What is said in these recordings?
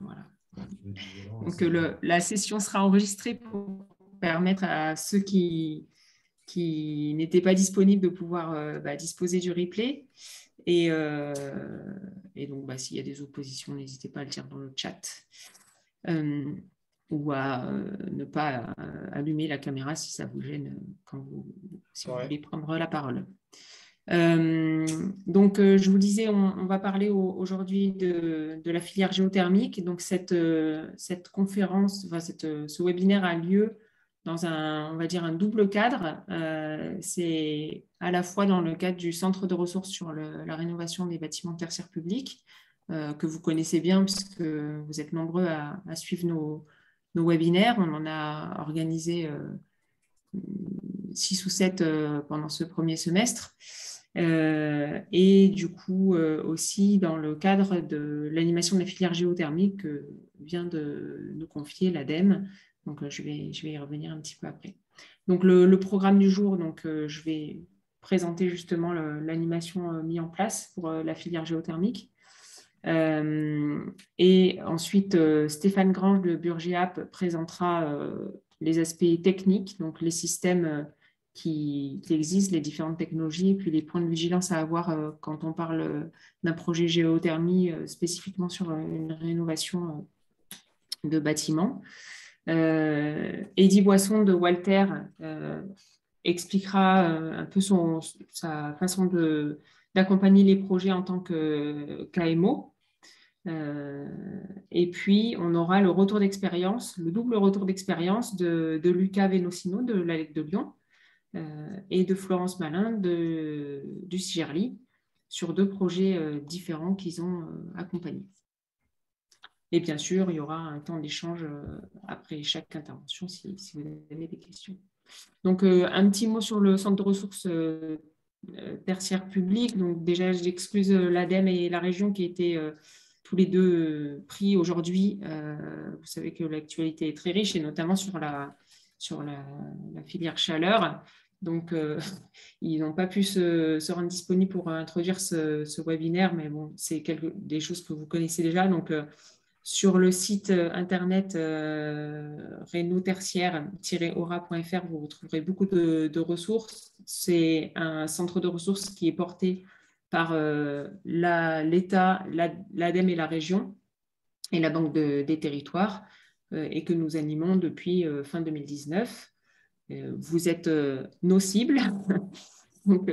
Voilà. Donc, la session sera enregistrée pour permettre à ceux qui n'étaient pas disponibles de pouvoir disposer du replay. Et donc, s'il y a des oppositions, n'hésitez pas à le dire dans le chat. Ou à ne pas allumer la caméra si ça vous gêne si vous voulez prendre la parole. Donc, je vous disais, on va parler aujourd'hui de la filière géothermique. Donc, cette conférence, ce webinaire a lieu dans on va dire un double cadre. C'est à la fois dans le cadre du Centre de ressources sur la rénovation des bâtiments tertiaires publics, que vous connaissez bien puisque vous êtes nombreux à suivre nos webinaires. On en a organisé 6 ou 7 pendant ce premier semestre. Et du coup, aussi dans le cadre de l'animation de la filière géothermique que vient de nous confier l'ADEME. Donc, je vais y revenir un petit peu après. Donc, le programme du jour, donc, je vais présenter justement l'animation mise en place pour la filière géothermique. Et ensuite, Stéphane Grange de Burgiap présentera les aspects techniques, donc les systèmes qui existent, les différentes technologies, et puis les points de vigilance à avoir quand on parle d'un projet géothermie spécifiquement sur une rénovation de bâtiments. Eddie Boisson de Walter expliquera un peu sa façon d'accompagner les projets en tant qu'AMO. Et puis, on aura le retour d'expérience, le double retour d'expérience de Lucas Vénocino de l'ALEC de Lyon et de Florence Malin du CIGERLI sur 2 projets différents qu'ils ont accompagnés. Et bien sûr, il y aura un temps d'échange après chaque intervention si vous avez des questions. Donc, un petit mot sur le centre de ressources tertiaires publiques. Donc, déjà, j'excuse l'ADEME et la région qui étaient tous les deux pris aujourd'hui. Vous savez que l'actualité est très riche et notamment sur la filière chaleur. Donc, ils n'ont pas pu se rendre disponibles pour introduire ce webinaire, mais bon, c'est des choses que vous connaissez déjà. Donc, sur le site internet reno-tertiaire-aura.fr, vous retrouverez beaucoup de ressources. C'est un centre de ressources qui est porté par l'État, l'ADEME et la région et la Banque des territoires et que nous animons depuis fin 2019. Vous êtes nos cibles. Donc,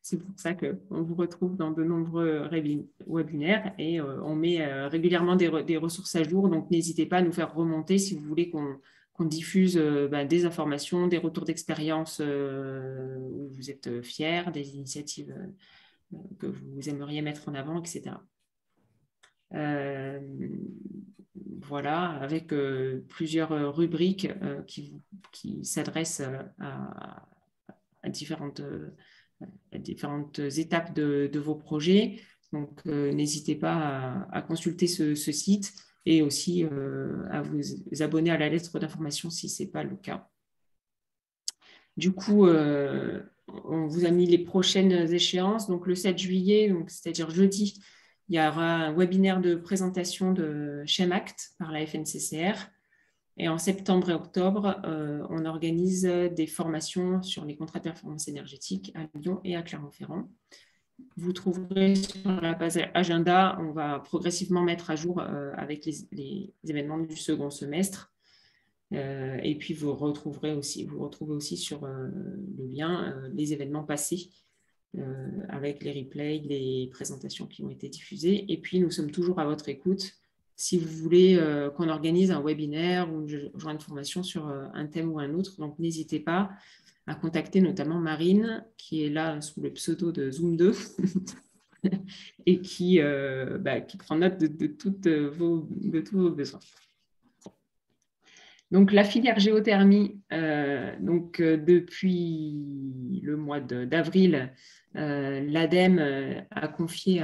c'est pour ça qu'on vous retrouve dans de nombreux webinaires et on met régulièrement des ressources à jour. Donc, n'hésitez pas à nous faire remonter si vous voulez qu'on diffuse des informations, des retours d'expérience où vous êtes fiers, des initiatives que vous aimeriez mettre en avant, etc. Voilà, avec plusieurs rubriques qui s'adressent à différentes étapes de vos projets. Donc, n'hésitez pas à consulter ce site et aussi à vous abonner à la lettre d'information si ce n'est pas le cas. Du coup, on vous a mis les prochaines échéances. Donc, le 7 juillet, c'est-à-dire jeudi, il y aura un webinaire de présentation de Chemact par la FNCCR. Et en septembre et octobre, on organise des formations sur les contrats de performance énergétique à Lyon et à Clermont-Ferrand. Vous trouverez sur la page agenda, on va progressivement mettre à jour avec les événements du second semestre. Et puis, vous retrouvez aussi sur le lien les événements passés avec les replays, les présentations qui ont été diffusées. Et puis, nous sommes toujours à votre écoute. Si vous voulez qu'on organise un webinaire ou une jointe de formation sur un thème ou un autre, donc n'hésitez pas à contacter notamment Marine, qui est là sous le pseudo de Zoom2 et qui prend note de tous vos besoins. Donc, la filière géothermie, depuis le mois d'avril, l'ADEME a confié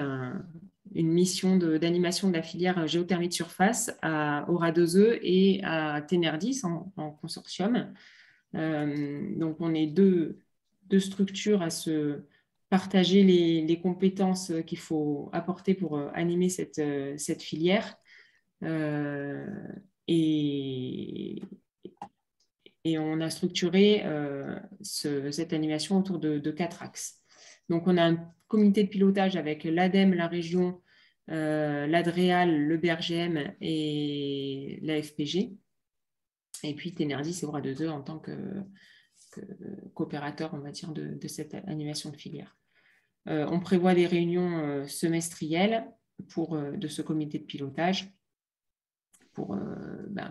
une mission d'animation de la filière géothermie de surface à Aura 2E et à Tenerdis en consortium. Donc, on est deux structures à ce partager les compétences qu'il faut apporter pour animer cette filière. Et on a structuré cette animation autour de 4 axes. Donc, on a un comité de pilotage avec l'ADEME, la région, l'ADREAL, le BRGM et la FPG. Et puis, Tenerdi, c'est bras de deux en tant que coopérateur, on va dire, de cette animation de filière. On prévoit des réunions semestrielles de ce comité de pilotage pour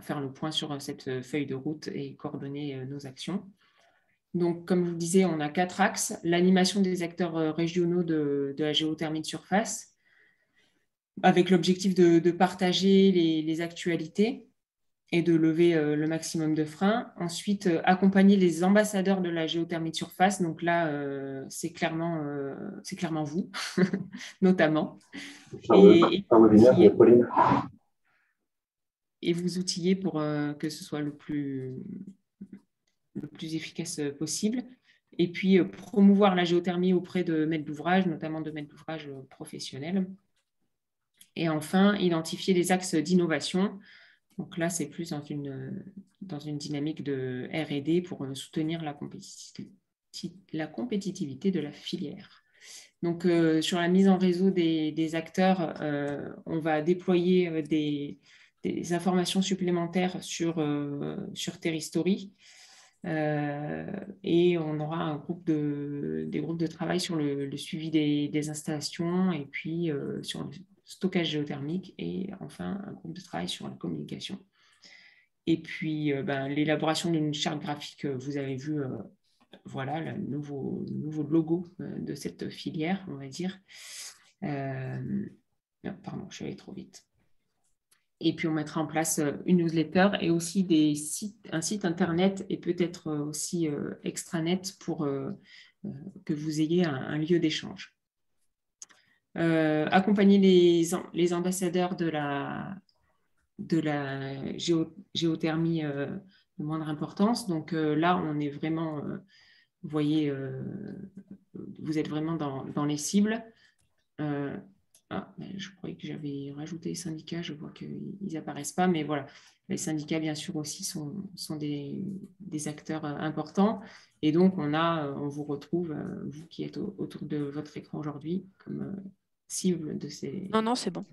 faire le point sur cette feuille de route et coordonner nos actions. Donc, comme je vous disais, on a 4 axes. L'animation des acteurs régionaux de la géothermie de surface, avec l'objectif de partager les actualités et de lever le maximum de freins. Ensuite, accompagner les ambassadeurs de la géothermie de surface. Donc là, c'est clairement vous, notamment. Et vous outiller pour que ce soit le plus efficace possible. Et puis, promouvoir la géothermie auprès de maîtres d'ouvrage, notamment de maîtres d'ouvrage professionnels. Et enfin, identifier des axes d'innovation. Donc là, c'est plus dans une dynamique de R&D pour soutenir la compétitivité de la filière. Donc, sur la mise en réseau des acteurs, on va déployer des informations supplémentaires sur Terristory. Et on aura des groupes de travail sur le suivi des installations et puis sur le stockage géothermique et enfin un groupe de travail sur la communication. Et puis l'élaboration d'une charte graphique, vous avez vu voilà le nouveau logo de cette filière, on va dire. Pardon, je suis allée trop vite. Et puis, on mettra en place une newsletter et aussi un site internet et peut-être aussi extranet pour que vous ayez un lieu d'échange. Accompagner les ambassadeurs de la géothermie de moindre importance. Donc là, on est vraiment, vous voyez, vous êtes vraiment dans les cibles. Je croyais que j'avais rajouté les syndicats, je vois qu'ils n'apparaissent pas, mais voilà, les syndicats, bien sûr, aussi sont des acteurs importants. Et donc, on vous retrouve, vous qui êtes autour de votre écran aujourd'hui, comme cible de ces... Non, c'est bon.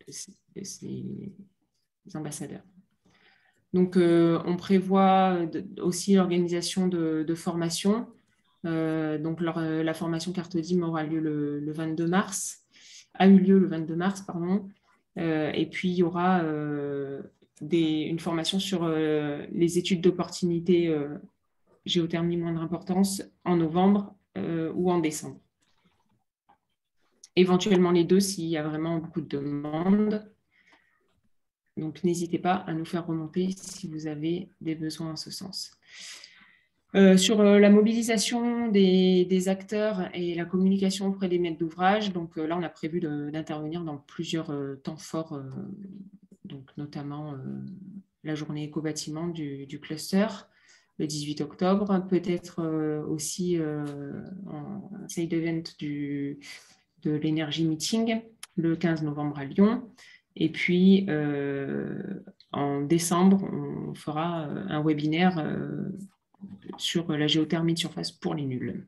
De ces ambassadeurs. Donc, on prévoit aussi l'organisation de formations. Donc, la formation CartoDym aura lieu le 22 mars. A eu lieu le 22 mars, pardon. Et puis, il y aura une formation sur les études d'opportunité géothermie moindre importance en novembre ou en décembre. Éventuellement les deux s'il y a vraiment beaucoup de demandes. Donc, n'hésitez pas à nous faire remonter si vous avez des besoins en ce sens. Sur la mobilisation des acteurs et la communication auprès des maîtres d'ouvrage, donc là, on a prévu d'intervenir dans plusieurs temps forts, donc notamment la journée éco-bâtiment du cluster, le 18 octobre, peut-être aussi un side event de l'énergie meeting, le 15 novembre à Lyon. Et puis, en décembre, on fera un webinaire sur la géothermie de surface pour les nuls.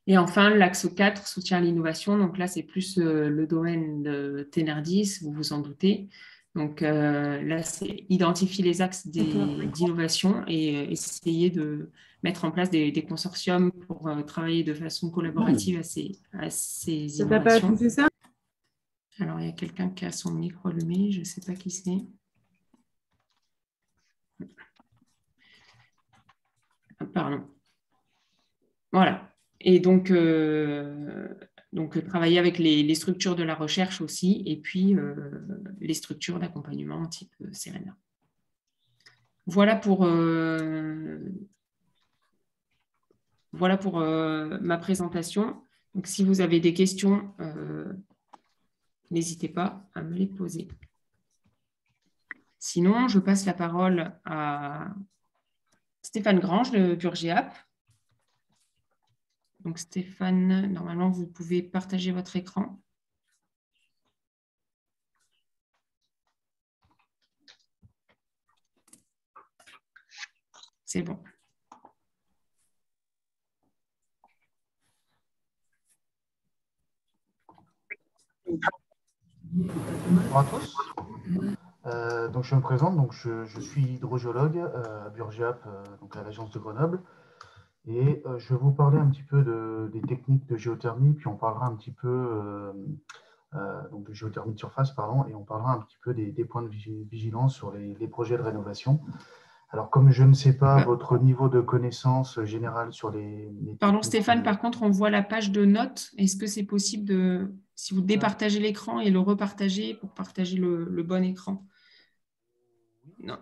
Et enfin, l'axe 4, soutien à l'innovation. Donc là, c'est plus le domaine de Tenerdi, vous vous en doutez. Donc là, c'est identifier les axes d'innovation et essayer de mettre en place des consortiums pour travailler de façon collaborative à ces innovations. C'est ça ? Alors, il y a quelqu'un qui a son micro allumé, je ne sais pas qui c'est. Pardon. Voilà. Et donc travailler avec les structures de la recherche aussi, et puis les structures d'accompagnement type Serena. Voilà pour ma présentation. Donc, si vous avez des questions, n'hésitez pas à me les poser. Sinon, je passe la parole à Stéphane Grange de Burgéap. Donc Stéphane, normalement, vous pouvez partager votre écran. C'est bon. Bonjour à tous. Donc je me présente, donc je suis hydrogéologue à Burgiap, donc à l'agence de Grenoble, et je vais vous parler un petit peu des techniques de géothermie, puis on parlera un petit peu donc de géothermie de surface, pardon, et on parlera un petit peu des points de vigilance sur les projets de rénovation. Alors comme je ne sais pas votre niveau de connaissance générale sur les Pardon techniques Stéphane, par contre, on voit la page de notes. Est-ce que c'est possible de, si vous départagez l'écran et le repartager pour partager le bon écran? Non,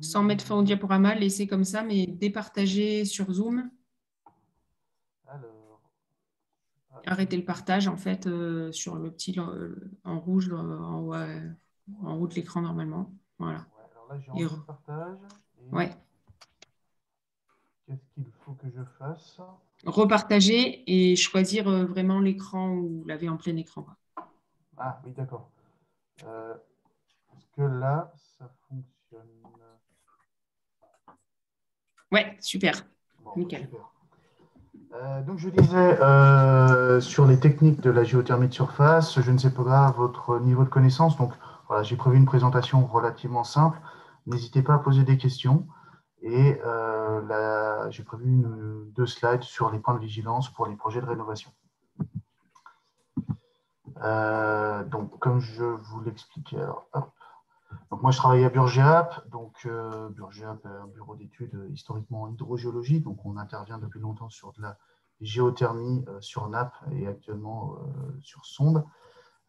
sans mettre fin au diaporama, laissez comme ça, mais départager sur Zoom. Alors, Arrêtez le partage en fait sur le petit en rouge en haut de l'écran normalement. Voilà. ouais, alors là j'ai Et enlevé le partage, et ouais. qu'est-ce qu'il faut que je fasse? Repartager et choisir vraiment l'écran où vous l'avez en plein écran. Ah oui, d'accord. Est-ce que là, ça fonctionne? Ouais, super. Bon, bah, Nickel. super. Donc, je disais sur les techniques de la géothermie de surface, je ne sais pas votre niveau de connaissance. Donc, voilà, j'ai prévu une présentation relativement simple. N'hésitez pas à poser des questions. Et j'ai prévu deux slides sur les points de vigilance pour les projets de rénovation. Donc, comme je vous l'expliquais, alors, hop. Donc moi, je travaille à Burgiap. Donc, Burgiap est un bureau d'études historiquement en hydrogéologie. Donc, on intervient depuis longtemps sur de la géothermie sur nappe et actuellement sur sonde.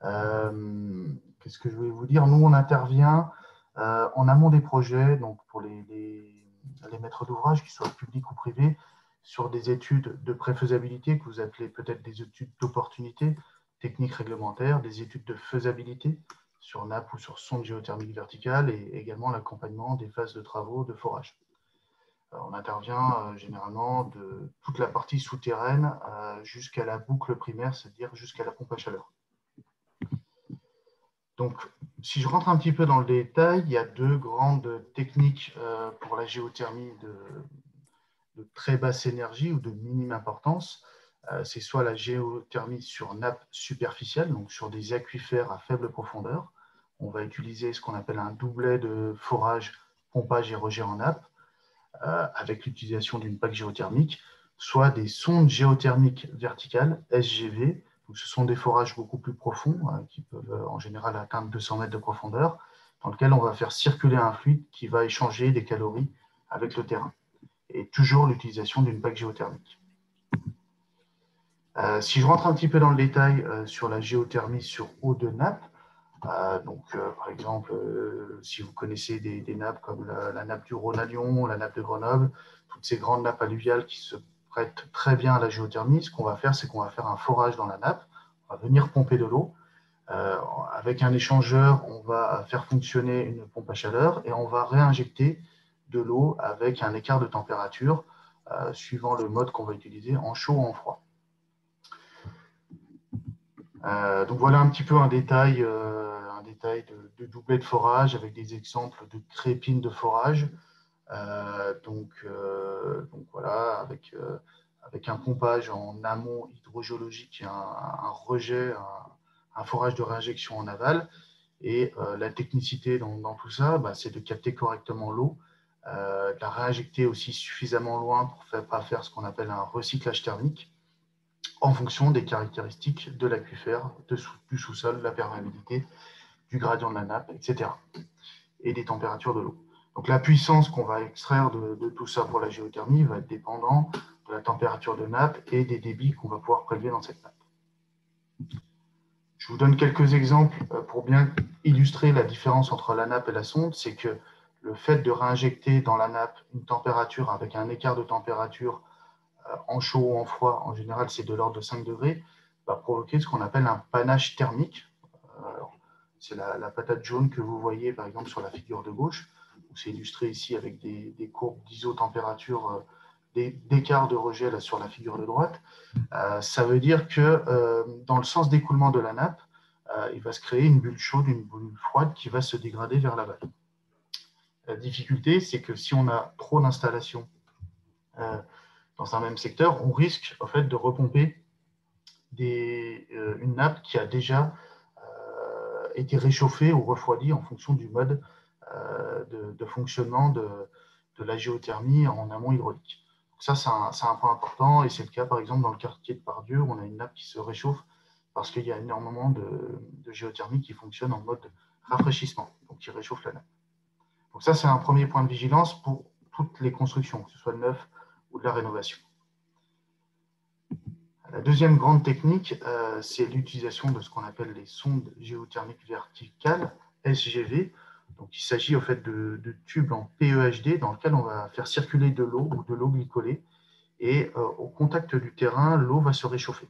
Qu'est-ce que je voulais vous dire? Nous, on intervient en amont des projets, donc pour les maîtres d'ouvrage, qu'ils soient publics ou privés, sur des études de préfaisabilité que vous appelez peut-être des études d'opportunité, techniques réglementaires, des études de faisabilité sur nappe ou sur sonde géothermique verticale, et également l'accompagnement des phases de travaux de forage. On intervient généralement de toute la partie souterraine jusqu'à la boucle primaire, c'est-à-dire jusqu'à la pompe à chaleur. Donc, si je rentre un petit peu dans le détail, il y a deux grandes techniques pour la géothermie de très basse énergie ou de minime importance. C'est soit la géothermie sur nappe superficielle, donc sur des aquifères à faible profondeur. On va utiliser ce qu'on appelle un doublet de forage, pompage et rejet en nappe, avec l'utilisation d'une plaque géothermique, soit des sondes géothermiques verticales, SGV. Donc, ce sont des forages beaucoup plus profonds, qui peuvent en général atteindre 200 mètres de profondeur, dans lequel on va faire circuler un fluide qui va échanger des calories avec le terrain. Et toujours l'utilisation d'une plaque géothermique. Si je rentre un petit peu dans le détail sur la géothermie sur eau de nappe, par exemple, si vous connaissez des nappes comme la nappe du Rhône à Lyon, la nappe de Grenoble, toutes ces grandes nappes alluviales qui se prêtent très bien à la géothermie, ce qu'on va faire, c'est qu'on va faire un forage dans la nappe, on va venir pomper de l'eau. Avec un échangeur, on va faire fonctionner une pompe à chaleur et on va réinjecter de l'eau avec un écart de température suivant le mode qu'on va utiliser, en chaud ou en froid. Donc voilà un petit peu un détail de doublet de forage avec des exemples de crépines de forage. Donc voilà, avec un pompage en amont hydrogéologique et un rejet, un forage de réinjection en aval. Et la technicité dans tout ça, c'est de capter correctement l'eau, de la réinjecter aussi suffisamment loin pour ne pas faire ce qu'on appelle un recyclage thermique, en fonction des caractéristiques de l'aquifère, du sous-sol, la perméabilité, du gradient de la nappe, etc. et des températures de l'eau. Donc la puissance qu'on va extraire de tout ça pour la géothermie va être dépendant de la température de nappe et des débits qu'on va pouvoir prélever dans cette nappe. Je vous donne quelques exemples pour bien illustrer la différence entre la nappe et la sonde. C'est que le fait de réinjecter dans la nappe une température avec un écart de température en chaud ou en froid, en général c'est de l'ordre de 5 degrés, va provoquer ce qu'on appelle un panache thermique. C'est la patate jaune que vous voyez par exemple sur la figure de gauche. C'est illustré ici avec des courbes d'isotempérature d'écart de rejet là, sur la figure de droite, ça veut dire que dans le sens d'écoulement de la nappe, il va se créer une bulle chaude, une bulle froide qui va se dégrader vers l'aval. La difficulté, c'est que si on a trop d'installations dans un même secteur, on risque en fait de repomper une nappe qui a déjà été réchauffée ou refroidie en fonction du mode de fonctionnement de la géothermie en amont hydraulique. Donc ça, c'est un point important, et c'est le cas par exemple dans le quartier de Pardieu où on a une nappe qui se réchauffe parce qu'il y a énormément de géothermie qui fonctionne en mode rafraîchissement, donc qui réchauffe la nappe. Donc ça, c'est un premier point de vigilance pour toutes les constructions, que ce soit de neuf ou de la rénovation. La deuxième grande technique, c'est l'utilisation de ce qu'on appelle les sondes géothermiques verticales, SGV. Donc, il s'agit au fait de tubes en PEHD dans lesquels on va faire circuler de l'eau ou de l'eau glycolée, et au contact du terrain, l'eau va se réchauffer.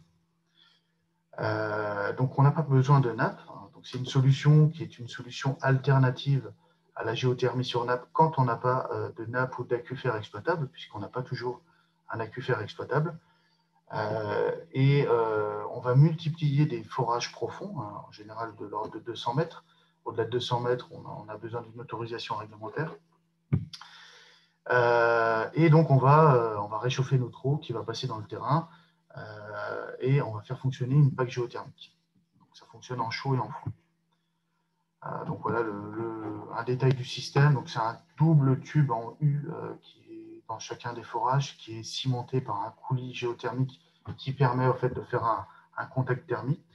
Donc, on n'a pas besoin de nappe. Donc, c'est une solution qui est une solution alternative à la géothermie sur nappe quand on n'a pas de nappe ou d'aquifère exploitable, puisqu'on n'a pas toujours un aquifère exploitable. On va multiplier des forages profonds, hein, en général de l'ordre de 200 mètres. Au-delà de 200 mètres, on a besoin d'une autorisation réglementaire. Et donc, on va réchauffer notre eau qui va passer dans le terrain, et on va faire fonctionner une PAC géothermique. Donc, ça fonctionne en chaud et en froid. Donc, voilà un détail du système. Donc, c'est un double tube en U qui est dans chacun des forages, qui est cimenté par un coulis géothermique qui permet en fait de faire un contact thermique.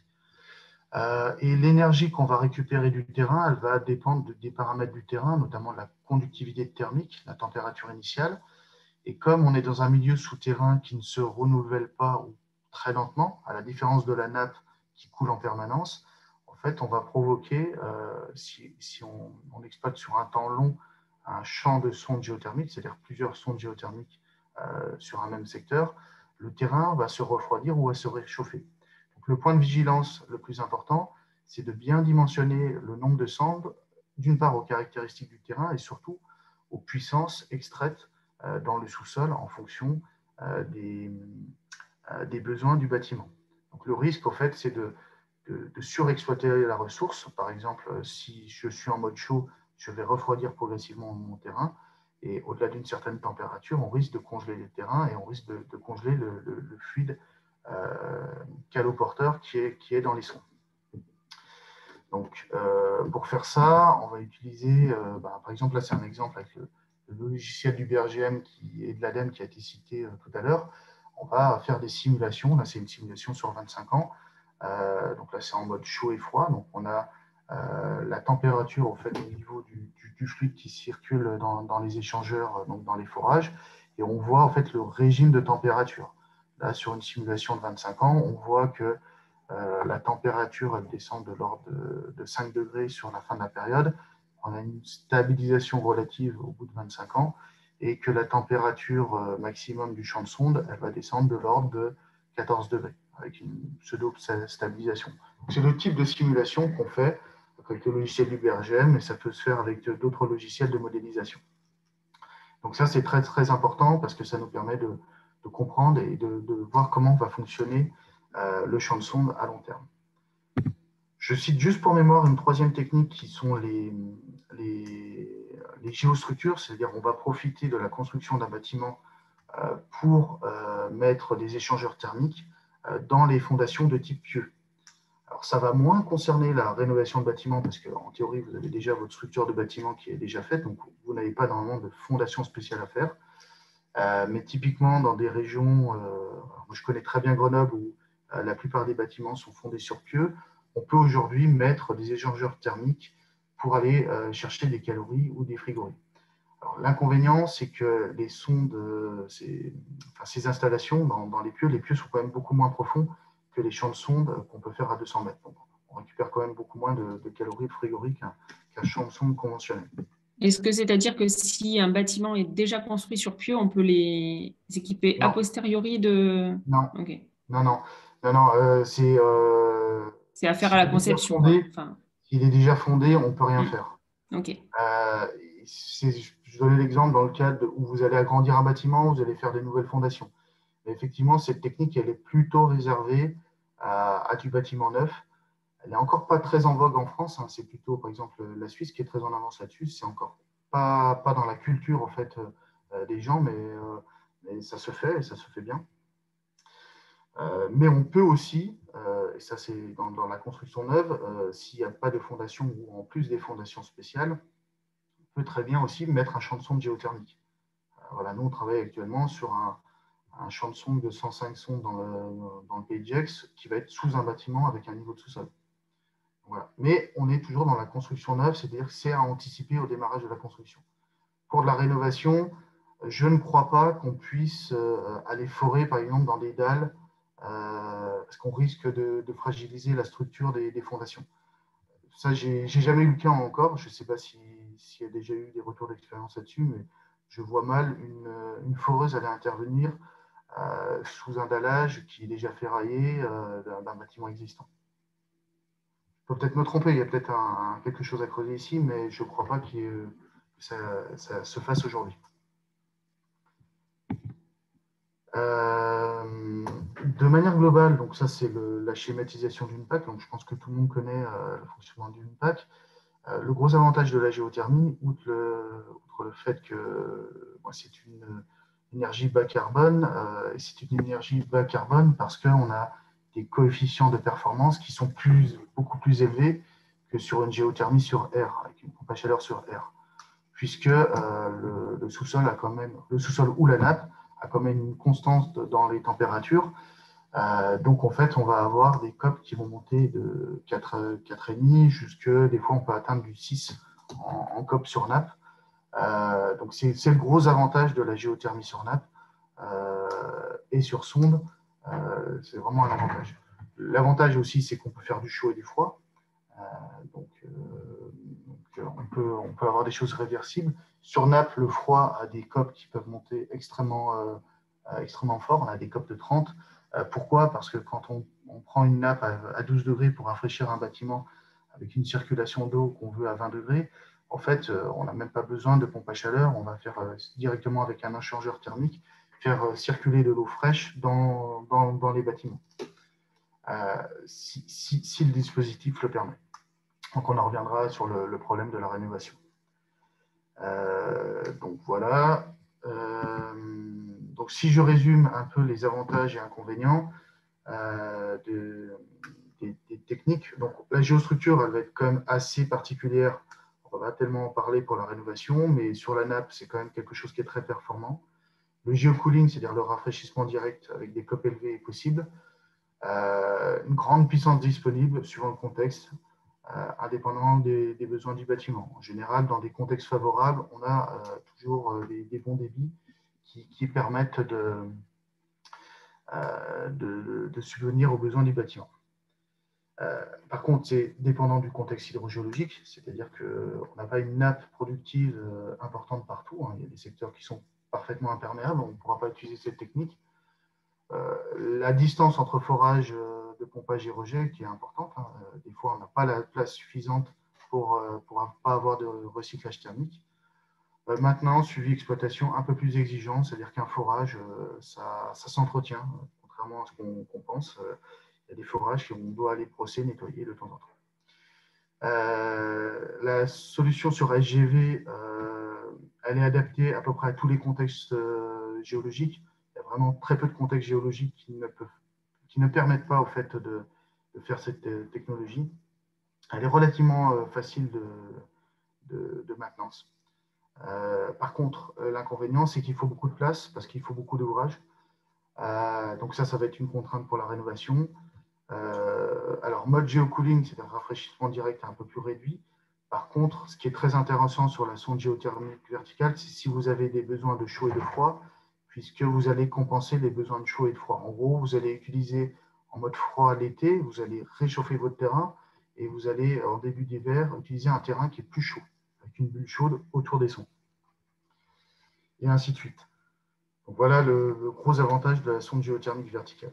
Et l'énergie qu'on va récupérer du terrain, elle va dépendre des paramètres du terrain, notamment la conductivité thermique, la température initiale. Et comme on est dans un milieu souterrain qui ne se renouvelle pas ou très lentement, à la différence de la nappe qui coule en permanence, en fait, on va provoquer, si on exploite sur un temps long un champ de sondes géothermiques, c'est-à-dire plusieurs sondes géothermiques sur un même secteur, le terrain va se refroidir ou va se réchauffer. Donc, le point de vigilance le plus important, c'est de bien dimensionner le nombre de sondes, d'une part aux caractéristiques du terrain et surtout aux puissances extraites dans le sous-sol en fonction des besoins du bâtiment. Donc, le risque, en fait, c'est de surexploiter la ressource. Par exemple, si je suis en mode chaud, je vais refroidir progressivement mon terrain. Et au-delà d'une certaine température, on risque de congeler les terrains et on risque de congeler le fluide caloporteur qui est dans les sondes. Donc, pour faire ça, on va utiliser, par exemple, là c'est un exemple avec le logiciel du BRGM et de l'ADEME qui a été cité tout à l'heure. On va faire des simulations. Là, c'est une simulation sur 25 ans. Donc là, c'est en mode chaud et froid. Donc, on a la température au fait, au niveau du fluide qui circule dans les échangeurs, donc dans les forages. Et on voit en fait le régime de température. Là, sur une simulation de 25 ans, on voit que la température elle descend de l'ordre de 5 degrés sur la fin de la période. On a une stabilisation relative au bout de 25 ans et que la température maximum du champ de sonde, elle va descendre de l'ordre de 14 degrés avec une pseudo-stabilisation. C'est le type de simulation qu'on fait avec le logiciel du BRGM, et ça peut se faire avec d'autres logiciels de modélisation. Donc ça, c'est très, très important parce que ça nous permet de comprendre et de voir comment va fonctionner le champ de sonde à long terme. Je cite juste pour mémoire une troisième technique qui sont les géostructures, c'est-à-dire on va profiter de la construction d'un bâtiment pour mettre des échangeurs thermiques dans les fondations de type pieux. Alors ça va moins concerner la rénovation de bâtiments parce qu'en théorie, vous avez déjà votre structure de bâtiment qui est déjà faite, donc vous n'avez pas normalement de fondation spéciale à faire. Mais typiquement, dans des régions, je connais très bien Grenoble où la plupart des bâtiments sont fondés sur pieux, on peut aujourd'hui mettre des échangeurs thermiques pour aller chercher des calories ou des frigories. L'inconvénient, c'est que les sondes, ces installations dans les pieux sont quand même beaucoup moins profonds que les champs de sonde qu'on peut faire à 200 mètres. Donc, on récupère quand même beaucoup moins de calories de frigories qu'un champ de sonde conventionnel. Est-ce que c'est-à-dire que si un bâtiment est déjà construit sur pieux, on peut les équiper a posteriori de… Non. Okay. Non, c'est affaire à la conception. S'il est déjà fondé, on ne peut rien faire. Okay. je donnais l'exemple dans le cadre où vous allez agrandir un bâtiment, vous allez faire des nouvelles fondations. Mais effectivement, cette technique, elle est plutôt réservée à du bâtiment neuf. Elle n'est encore pas très en vogue en France. Hein. C'est plutôt, par exemple, la Suisse qui est très en avance là-dessus. C'est encore pas dans la culture en fait, des gens, mais ça se fait et ça se fait bien. Mais on peut aussi, et ça c'est dans la construction neuve, s'il n'y a pas de fondation ou en plus des fondations spéciales, on peut très bien aussi mettre un champ de sonde géothermique. Voilà, nous on travaille actuellement sur un champ de sonde de 105 sondes dans le pays de Gex qui va être sous un bâtiment avec un niveau de sous-sol. Voilà. Mais on est toujours dans la construction neuve, c'est-à-dire que c'est à anticiper au démarrage de la construction. Pour de la rénovation, je ne crois pas qu'on puisse aller forer, par exemple, dans des dalles, parce qu'on risque de fragiliser la structure des fondations. Ça, j'ai jamais eu le cas encore. Je ne sais pas s'il y a déjà eu des retours d'expérience là-dessus, mais je vois mal une foreuse aller intervenir sous un dallage qui est déjà ferraillé d'un bâtiment existant. Je peux peut-être me tromper, il y a peut-être quelque chose à creuser ici, mais je ne crois pas que ça se fasse aujourd'hui. De manière globale, donc ça c'est la schématisation d'une PAC, donc je pense que tout le monde connaît le fonctionnement d'une PAC. Le gros avantage de la géothermie, outre le fait que c'est une énergie bas carbone, c'est une énergie bas carbone parce qu'on a des coefficients de performance qui sont beaucoup plus élevés que sur une géothermie sur air, avec une pompe à chaleur sur air, puisque le sous-sol a quand même, le sous-sol ou la nappe a quand même une constance dans les températures. Donc, en fait, on va avoir des COP qui vont monter de 4,5 jusque, des fois, on peut atteindre du 6 en COP sur nappe. Donc, c'est le gros avantage de la géothermie sur nappe et sur sonde. C'est vraiment un avantage. L'avantage aussi, c'est qu'on peut faire du chaud et du froid. Donc, on peut avoir des choses réversibles. Sur nappe, le froid a des COP qui peuvent monter extrêmement fort. On a des COP de 30. Pourquoi? Parce que quand on prend une nappe à 12 degrés pour rafraîchir un bâtiment avec une circulation d'eau qu'on veut à 20 degrés, en fait, on n'a même pas besoin de pompe à chaleur. On va faire directement avec un échangeur thermique, faire circuler de l'eau fraîche dans les bâtiments, si le dispositif le permet. Donc, on en reviendra sur le problème de la rénovation. Donc, voilà. Donc, si je résume un peu les avantages et inconvénients des techniques, donc la géostructure, elle va être quand même assez particulière. On va tellement en parler pour la rénovation, mais sur la nappe, c'est quand même quelque chose qui est très performant. Le geocooling, c'est-à-dire le rafraîchissement direct avec des COP élevés est possible. Une grande puissance disponible suivant le contexte, indépendamment des besoins du bâtiment. En général, dans des contextes favorables, on a toujours des bons débits qui permettent de subvenir aux besoins du bâtiment. Par contre, c'est dépendant du contexte hydrogéologique, c'est-à-dire qu'on n'a pas une nappe productive importante partout. Hein. Il y a des secteurs qui sont parfaitement imperméables, on ne pourra pas utiliser cette technique. La distance entre forage de pompage et rejet qui est importante. Hein. Des fois, on n'a pas la place suffisante pour pas avoir de recyclage thermique. Maintenant, suivi exploitation un peu plus exigeant, c'est-à-dire qu'un forage, ça s'entretient, contrairement à ce qu'on pense. Il y a des forages qu'on doit aller brosser, nettoyer de temps en temps. La solution sur SGV, elle est adaptée à peu près à tous les contextes géologiques. Il y a vraiment très peu de contextes géologiques qui ne permettent pas au fait de faire cette technologie. Elle est relativement facile de maintenance. Par contre, l'inconvénient, c'est qu'il faut beaucoup de place parce qu'il faut beaucoup d'ouvrages. Donc ça va être une contrainte pour la rénovation. Alors, mode geocooling, c'est un rafraîchissement direct un peu plus réduit. Par contre, ce qui est très intéressant sur la sonde géothermique verticale, c'est si vous avez des besoins de chaud et de froid, puisque vous allez compenser les besoins de chaud et de froid. En gros, vous allez utiliser en mode froid l'été, vous allez réchauffer votre terrain et vous allez, en début d'hiver, utiliser un terrain qui est plus chaud, avec une bulle chaude autour des sondes. Et ainsi de suite. Donc, voilà le gros avantage de la sonde géothermique verticale.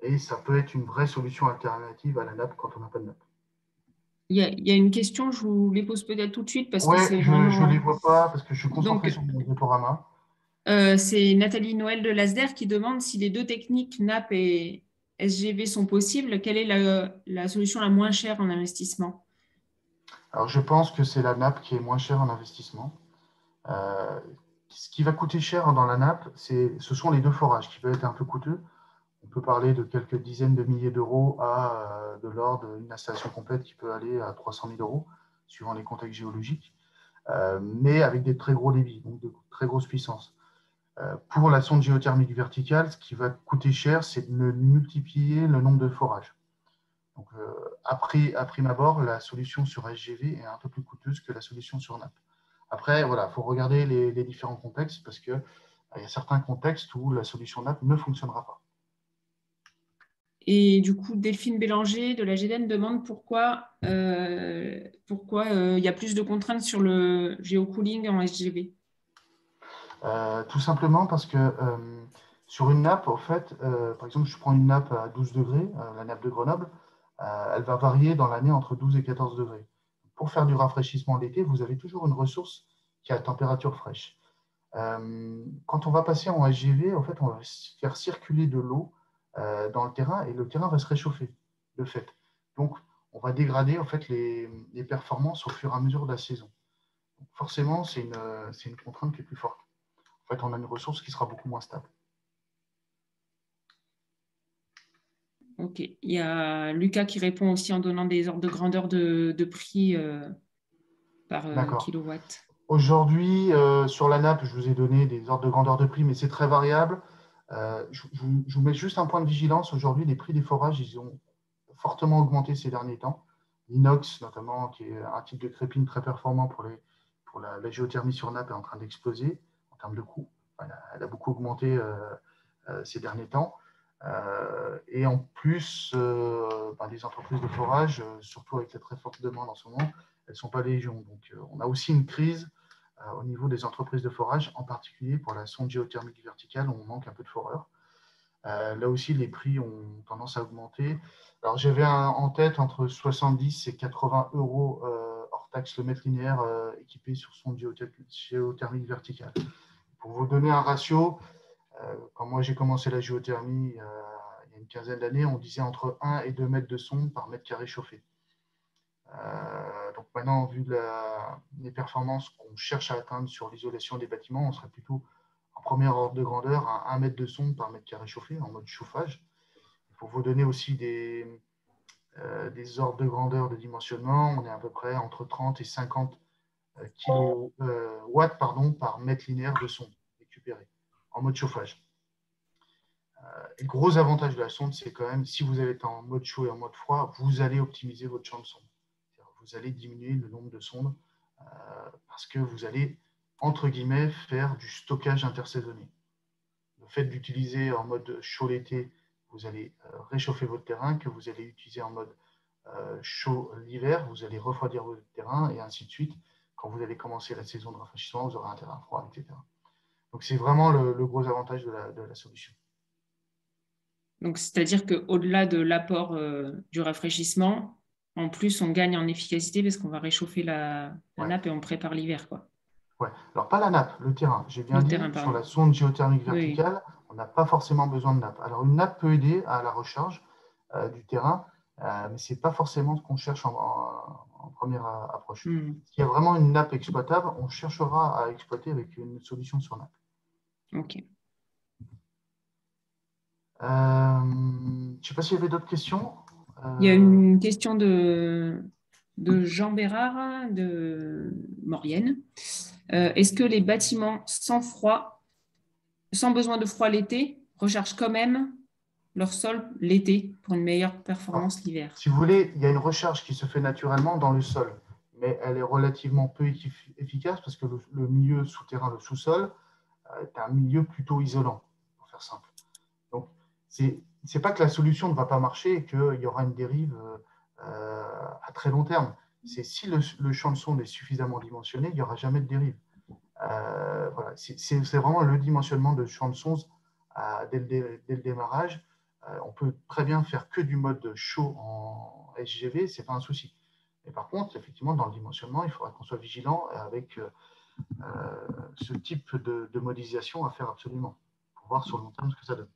Et ça peut être une vraie solution alternative à la nappe quand on n'a pas de nappe. il y a une question, je vous les pose peut-être tout de suite parce que Ouais, c'est je ne les vraiment. vois pas parce que je suis Donc, concentré sur mon diaporama. c'est Nathalie Noël de l'ASDER qui demande si les deux techniques NAP et SGV sont possibles, quelle est la solution la moins chère en investissement? Alors, je pense que c'est la nappe qui est moins chère en investissement. Euh, Ce qui va coûter cher dans la nappe, ce sont les deux forages qui peuvent être un peu coûteux. On peut parler de quelques dizaines de milliers d'euros à de l'ordre d'une installation complète qui peut aller à 300 000 euros, suivant les contextes géologiques, mais avec des très gros débits, donc de très grosses puissances. Pour la sonde géothermique verticale, ce qui va coûter cher, c'est de multiplier le nombre de forages. Donc, à prime abord, la solution sur SGV est un peu plus coûteuse que la solution sur NAP. Après, voilà, il faut regarder les différents contextes parce qu'il y a certains contextes où la solution NAP ne fonctionnera pas. Et du coup, Delphine Bélanger de la GDN demande pourquoi il y a plus de contraintes sur le géocooling en SGV. Tout simplement parce que sur une nappe, en fait, par exemple, je prends une nappe à 12 degrés, la nappe de Grenoble, elle va varier dans l'année entre 12 et 14 degrés. Pour faire du rafraîchissement l'été, vous avez toujours une ressource qui est à température fraîche. Quand on va passer en SGV, en fait, on va faire circuler de l'eau dans le terrain et le terrain va se réchauffer, de fait. Donc, on va dégrader en fait, les performances au fur et à mesure de la saison. Donc, forcément, c'est une contrainte qui est plus forte. En fait, on a une ressource qui sera beaucoup moins stable. Ok. Il y a Lucas qui répond aussi en donnant des ordres de grandeur de prix par D'accord. kilowatt. Aujourd'hui, sur la nappe, je vous ai donné des ordres de grandeur de prix, mais c'est très variable. Je vous mets juste un point de vigilance. Aujourd'hui, les prix des forages, ils ont fortement augmenté ces derniers temps. L'inox, notamment, qui est un type de crépine très performant pour la géothermie sur nappe, est en train d'exploser en termes de coût. Enfin, elle a beaucoup augmenté ces derniers temps. Et en plus, les entreprises de forage, surtout avec la très forte demande en ce moment, elles ne sont pas légion. Donc, on a aussi une crise au niveau des entreprises de forage, en particulier pour la sonde géothermique verticale, où on manque un peu de foreurs. Là aussi, les prix ont tendance à augmenter. Alors, j'avais en tête entre 70 et 80 euros hors taxe le mètre linéaire équipé sur sonde géothermique verticale. Pour vous donner un ratio, quand moi j'ai commencé la géothermie il y a une quinzaine d'années, on disait entre 1 et 2 mètres de sonde par mètre carré chauffé. Donc maintenant, vu les performances qu'on cherche à atteindre sur l'isolation des bâtiments, on serait plutôt en première ordre de grandeur à 1 mètre de sonde par mètre carré chauffé en mode chauffage. Pour vous donner aussi des ordres de grandeur de dimensionnement, on est à peu près entre 30 et 50 watts par mètre linéaire de sonde récupérée en mode chauffage. Le gros avantage de la sonde, c'est quand même, si vous êtes en mode chaud et en mode froid, vous allez optimiser votre champ de sonde. Vous allez diminuer le nombre de sondes parce que vous allez, entre guillemets, faire du stockage intersaisonnier. Le fait d'utiliser en mode chaud l'été, vous allez réchauffer votre terrain, que vous allez utiliser en mode chaud l'hiver, vous allez refroidir votre terrain et ainsi de suite. Quand vous allez commencer la saison de rafraîchissement, vous aurez un terrain froid, etc. Donc c'est vraiment le gros avantage de la solution. Donc, c'est-à-dire qu'au-delà de l'apport du rafraîchissement, en plus, on gagne en efficacité parce qu'on va réchauffer la Ouais. nappe et on prépare l'hiver, quoi. Ouais. Alors, pas la nappe, le terrain. J'ai bien Le dit, terrain, sur pardon. la sonde géothermique Oui. verticale, on n'a pas forcément besoin de nappe. Alors, une nappe peut aider à la recharge du terrain, mais ce n'est pas forcément ce qu'on cherche en première approche. Hmm. S'il y a vraiment une nappe exploitable, on cherchera à exploiter avec une solution sur nappe. OK. Je ne sais pas s'il y avait d'autres questions. Il y a Euh, une question de Jean Bérard de Maurienne. Est-ce que les bâtiments sans froid, sans besoin de froid l'été, rechargent quand même leur sol l'été pour une meilleure alors, performance l'hiver? si vous voulez, il y a une recharge qui se fait naturellement dans le sol, mais elle est relativement peu efficace parce que le milieu souterrain, le sous-sol, est un milieu plutôt isolant, pour faire simple. Donc, c'est pas que la solution ne va pas marcher et qu'il y aura une dérive à très long terme. C'est si le champ de sonde est suffisamment dimensionné, il n'y aura jamais de dérive. Voilà. C'est vraiment le dimensionnement de champ de sonde dès le démarrage. On peut très bien faire que du mode chaud en SGV, c'est pas un souci. Et par contre, effectivement, dans le dimensionnement, il faudra qu'on soit vigilant avec ce type de modélisation à faire absolument, pour voir sur le long terme ce que ça donne.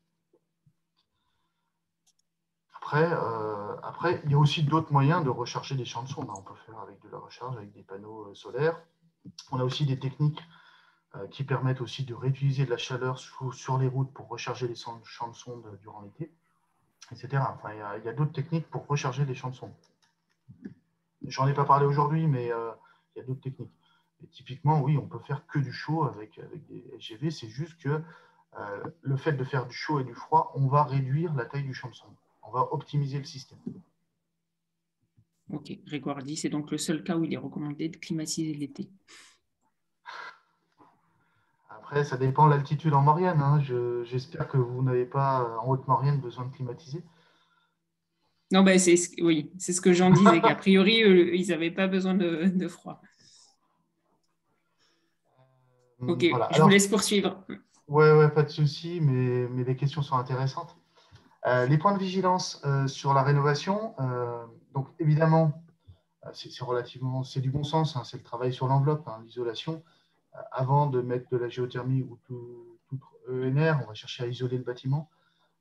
Après, il y a aussi d'autres moyens de recharger des champs de sonde. On peut faire avec de la recharge, avec des panneaux solaires. On a aussi des techniques qui permettent aussi de réutiliser de la chaleur sur les routes pour recharger les champs de sonde durant l'été, etc. Enfin, il y a d'autres techniques pour recharger les champs de sonde. J'en ai pas parlé aujourd'hui, mais il y a d'autres techniques. Et typiquement, oui, on peut faire que du chaud avec des SGV. C'est juste que le fait de faire du chaud et du froid, on va réduire la taille du champ de sonde. On va optimiser le système. Ok, Grégoire dit, c'est donc le seul cas où il est recommandé de climatiser l'été. Après, ça dépend de l'altitude en Maurienne. Hein. J'espère que vous n'avez pas en Haute-Maurienne besoin de climatiser. Non, ben oui, c'est ce que j'en disais, qu'a priori, ils n'avaient pas besoin de froid. Ok, Voilà. je vous Alors, laisse poursuivre. ouais, pas de souci, mais les questions sont intéressantes. Les points de vigilance sur la rénovation, donc évidemment, c'est du bon sens, hein, c'est le travail sur l'enveloppe, hein, l'isolation. Avant de mettre de la géothermie ou tout ENR, on va chercher à isoler le bâtiment.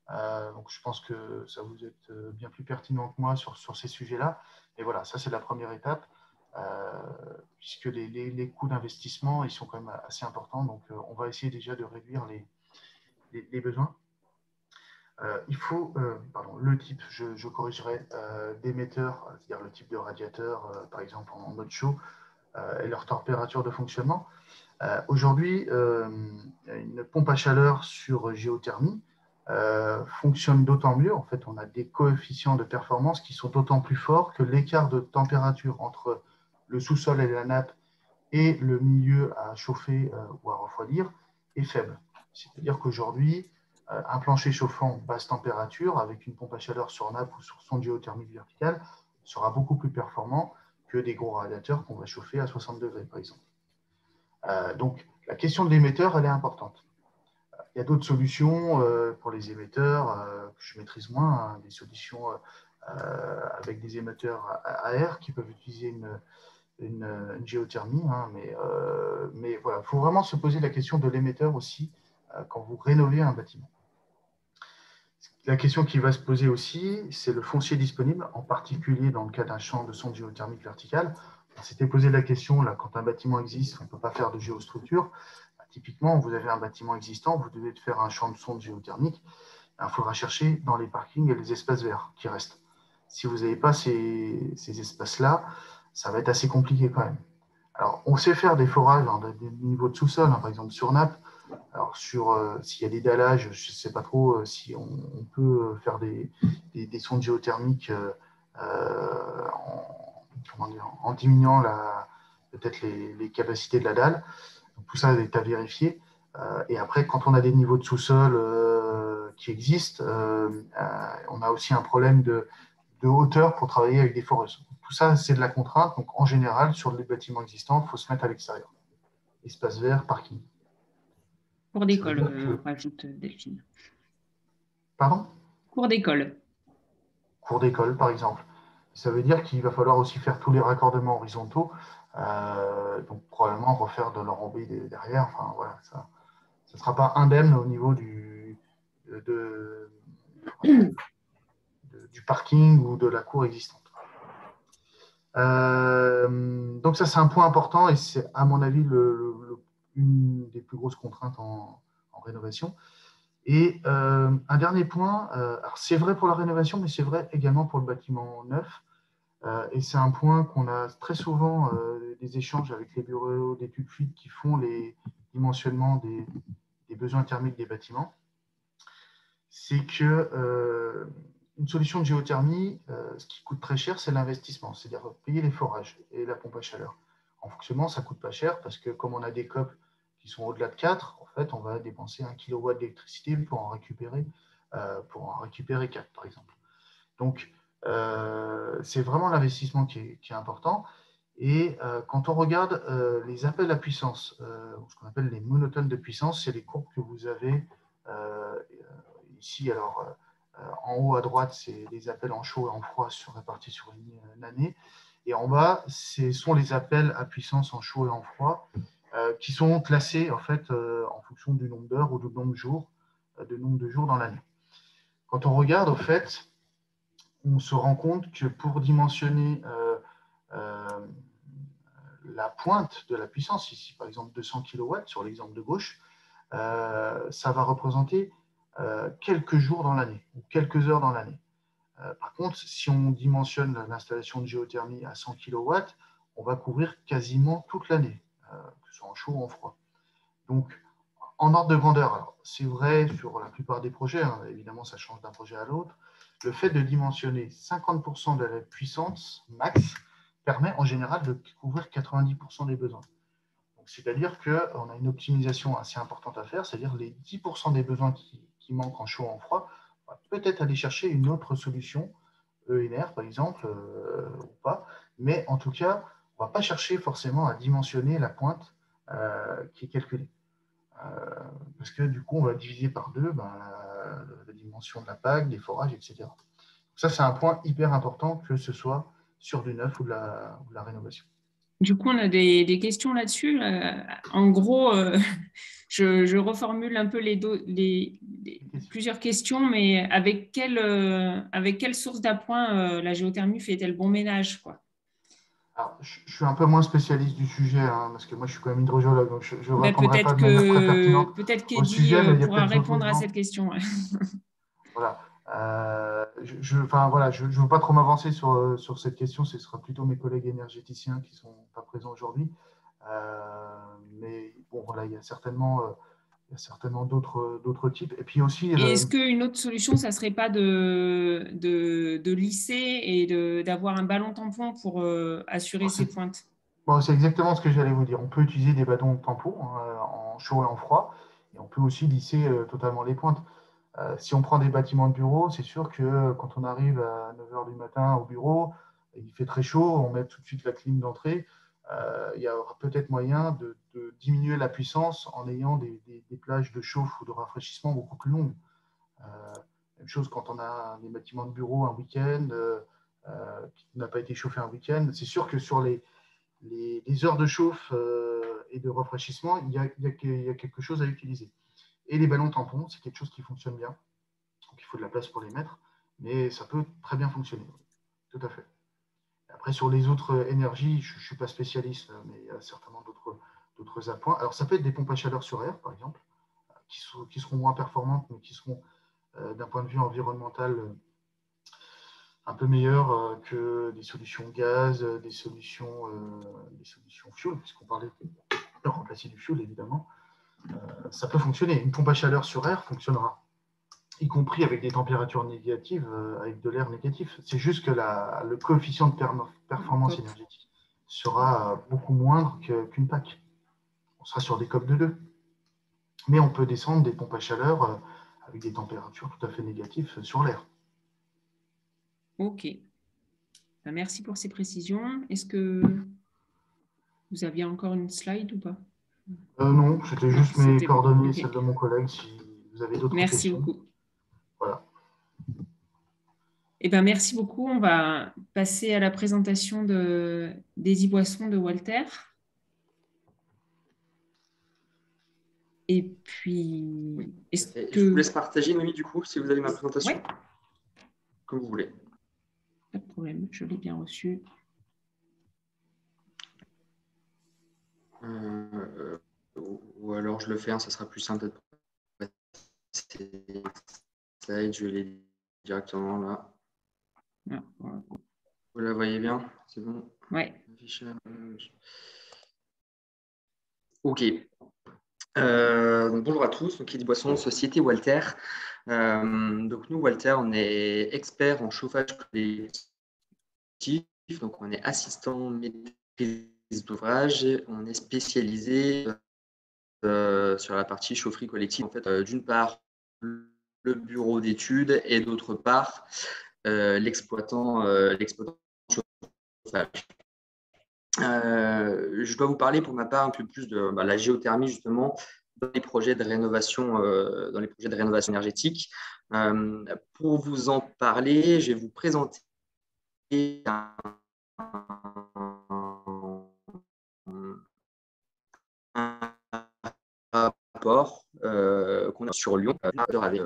Donc je pense que ça vous êtes bien plus pertinent que moi sur ces sujets-là. Et voilà, ça c'est la première étape, puisque les coûts d'investissement, ils sont quand même assez importants. Donc on va essayer déjà de réduire les besoins. Il faut, le type, je corrigerai, d'émetteurs, c'est-à-dire le type de radiateur, par exemple en mode chaud, et leur température de fonctionnement. Aujourd'hui, une pompe à chaleur sur géothermie fonctionne d'autant mieux. En fait, on a des coefficients de performance qui sont d'autant plus forts que l'écart de température entre le sous-sol et la nappe et le milieu à chauffer ou à refroidir est faible. C'est-à-dire qu'aujourd'hui, un plancher chauffant basse température avec une pompe à chaleur sur nappe ou sur sonde géothermique verticale sera beaucoup plus performant que des gros radiateurs qu'on va chauffer à 60 degrés, par exemple. Donc, la question de l'émetteur, elle est importante. Il y a d'autres solutions pour les émetteurs que je maîtrise moins, hein, des solutions avec des émetteurs à air qui peuvent utiliser une géothermie, hein, mais voilà, il faut vraiment se poser la question de l'émetteur aussi quand vous rénovez un bâtiment. La question qui va se poser aussi, c'est le foncier disponible, en particulier dans le cas d'un champ de sonde géothermique verticale. On s'était posé la question, là, quand un bâtiment existe, on ne peut pas faire de géostructure. Typiquement, vous avez un bâtiment existant, vous devez faire un champ de sonde géothermique. Il faudra chercher dans les parkings et les espaces verts qui restent. Si vous n'avez pas ces espaces-là, ça va être assez compliqué quand même. Alors, on sait faire des forages dans des niveaux de sous-sol, hein, par exemple sur nappe. Alors, s'il y a des dallages, je ne sais pas trop si on peut faire des sondes géothermiques en diminuant peut-être les capacités de la dalle. Donc, tout ça est à vérifier. Et après, quand on a des niveaux de sous-sol qui existent, on a aussi un problème de hauteur pour travailler avec des foreuses. Tout ça, c'est de la contrainte. Donc, en général, sur les bâtiments existants, il faut se mettre à l'extérieur. Espace vert, parking. Cours Ça veut d'école, dire que... rajoute Delphine. Pardon? Cours d'école. Cours d'école, par exemple. Ça veut dire qu'il va falloir aussi faire tous les raccordements horizontaux, donc probablement refaire de l'enrobé derrière. Enfin, voilà, ça ne sera pas indemne au niveau du parking ou de la cour existante. Donc ça, c'est un point important et c'est, à mon avis, une des plus grosses contraintes en rénovation. Et un dernier point, alors c'est vrai pour la rénovation, mais c'est vrai également pour le bâtiment neuf. Et c'est un point qu'on a très souvent des échanges avec les bureaux d'études fluides qui font les dimensionnements des besoins thermiques des bâtiments. C'est que une solution de géothermie, ce qui coûte très cher, c'est l'investissement, c'est-à-dire payer les forages et la pompe à chaleur. En fonctionnement, ça ne coûte pas cher parce que comme on a des COP qui sont au-delà de 4, en fait, on va dépenser 1 kW d'électricité pour en récupérer 4, par exemple. Donc, c'est vraiment l'investissement qui est important. Et quand on regarde les appels à puissance, ce qu'on appelle les monotones de puissance, c'est les courbes que vous avez ici. Alors, en haut à droite, c'est les appels en chaud et en froid répartis sur une année. Et en bas, ce sont les appels à puissance en chaud et en froid qui sont classés en fait en fonction du nombre d'heures ou du nombre de jours dans l'année. Quand on regarde, au fait, on se rend compte que pour dimensionner la pointe de la puissance, ici par exemple 200 kW sur l'exemple de gauche, ça va représenter quelques jours dans l'annê ou quelques heures dans l'année. Par contre, si on dimensionne l'installation de géothermie à 100 kW, on va couvrir quasiment toute l'année, que ce soit en chaud ou en froid. Donc, en ordre de grandeur, c'est vrai sur la plupart des projets, hein, évidemment ça change d'un projet à l'autre, le fait de dimensionner 50% de la puissance max permet en général de couvrir 90% des besoins. C'est-à-dire qu'on a une optimisation assez importante à faire, c'est-à-dire les 10% des besoins qui manquent en chaud ou en froid, on va peut-être aller chercher une autre solution, ENR par exemple, ou pas, mais en tout cas, on ne va pas chercher forcément à dimensionner la pointe qui est calculée. Parce que du coup, on va diviser par deux la dimension de la PAC, des forages, etc. Ça, c'est un point hyper important, que ce soit sur du neuf ou de la rénovation. Du coup, on a des questions là-dessus. En gros, je reformule un peu plusieurs questions, mais avec quelle source d'appoint la géothermie fait-elle bon ménage, quoi? Alors, je suis un peu moins spécialiste du sujet, hein, parce que moi, je suis quand même hydrogéologue, donc je ne répondrai pas Peut-être de manière très pertinente au qu'Eddy sujet, mais il y a pourra peut-être d'autres répondre à gens. cette question. Voilà. Voilà, je ne veux pas trop m'avancer sur cette question, ce sera plutôt mes collègues énergéticiens qui ne sont pas présents aujourd'hui. Mais bon, voilà, il y a certainement d'autres types. Et puis aussi, Et est-ce qu'une autre solution, ça ne serait pas de lisser et d'avoir un ballon tampon pour assurer ces pointes? bon, c'est exactement ce que j'allais vous dire. On peut utiliser des bâtons tampons en chaud et en froid, et on peut aussi lisser totalement les pointes. Si on prend des bâtiments de bureau, c'est sûr que quand on arrive à 9 h du matin au bureau, il fait très chaud, on met tout de suite la clim d'entrée. Il y aura peut-être moyen de diminuer la puissance en ayant des plages de chauffe ou de rafraîchissement beaucoup plus longues. Même chose quand on a des bâtiments de bureau un week-end qui n'a pas été chauffé un week-end. C'est sûr que sur les heures de chauffe et de rafraîchissement, il y a quelque chose à utiliser. Et les ballons tampons, c'est quelque chose qui fonctionne bien. Donc, il faut de la place pour les mettre, mais ça peut très bien fonctionner. Tout à fait. Après, sur les autres énergies, je ne suis pas spécialiste, mais il y a certainement d'autres appoints. Alors, ça peut être des pompes à chaleur sur air, par exemple, qui seront moins performantes, mais qui seront, d'un point de vue environnemental, un peu meilleures que des solutions gaz, des solutions fuel, puisqu'on parlait de remplacer du fuel, évidemment. Ça peut fonctionner. Une pompe à chaleur sur air fonctionnera, y compris avec des températures négatives, avec de l'air négatif. C'est juste que le coefficient de performance énergétique sera beaucoup moindre qu'une PAC. On sera sur des COP de 2. Mais on peut descendre des pompes à chaleur avec des températures tout à fait négatives sur l'air. Ok. Merci pour ces précisions. Est-ce que vous aviez encore une slide ou pas? Non, c'était juste mes coordonnées, okay. Celles de mon collègue, si vous avez d'autres questions. Merci beaucoup. Voilà. Eh ben, merci beaucoup. On va passer à la présentation d'Eddy Boisson de Walter. Et puis, je vous laisse partager, Noémie, du coup, si vous avez ma présentation. Ouais. Comme vous voulez. Pas de problème, je l'ai bien reçu. Ou alors je le fais, ça sera plus simple. Je l'ai directement là. Ah, voilà. Vous la voyez bien? C'est bon? Ouais. Ok. Bonjour à tous, donc Eddy Boisson, Société Walter. Donc nous, Walter, on est expert en chauffage collectif, donc on est assistant maîtrise d'ouvrage, on est spécialisé sur la partie chaufferie collective. En fait, d'une part, le bureau d'études et d'autre part, l'exploitant chauffage. Je dois vous parler pour ma part un peu plus de la géothermie justement dans les projets de rénovation, énergétique. Pour vous en parler, je vais vous présenter un rapport qu'on a sur Lyon, avec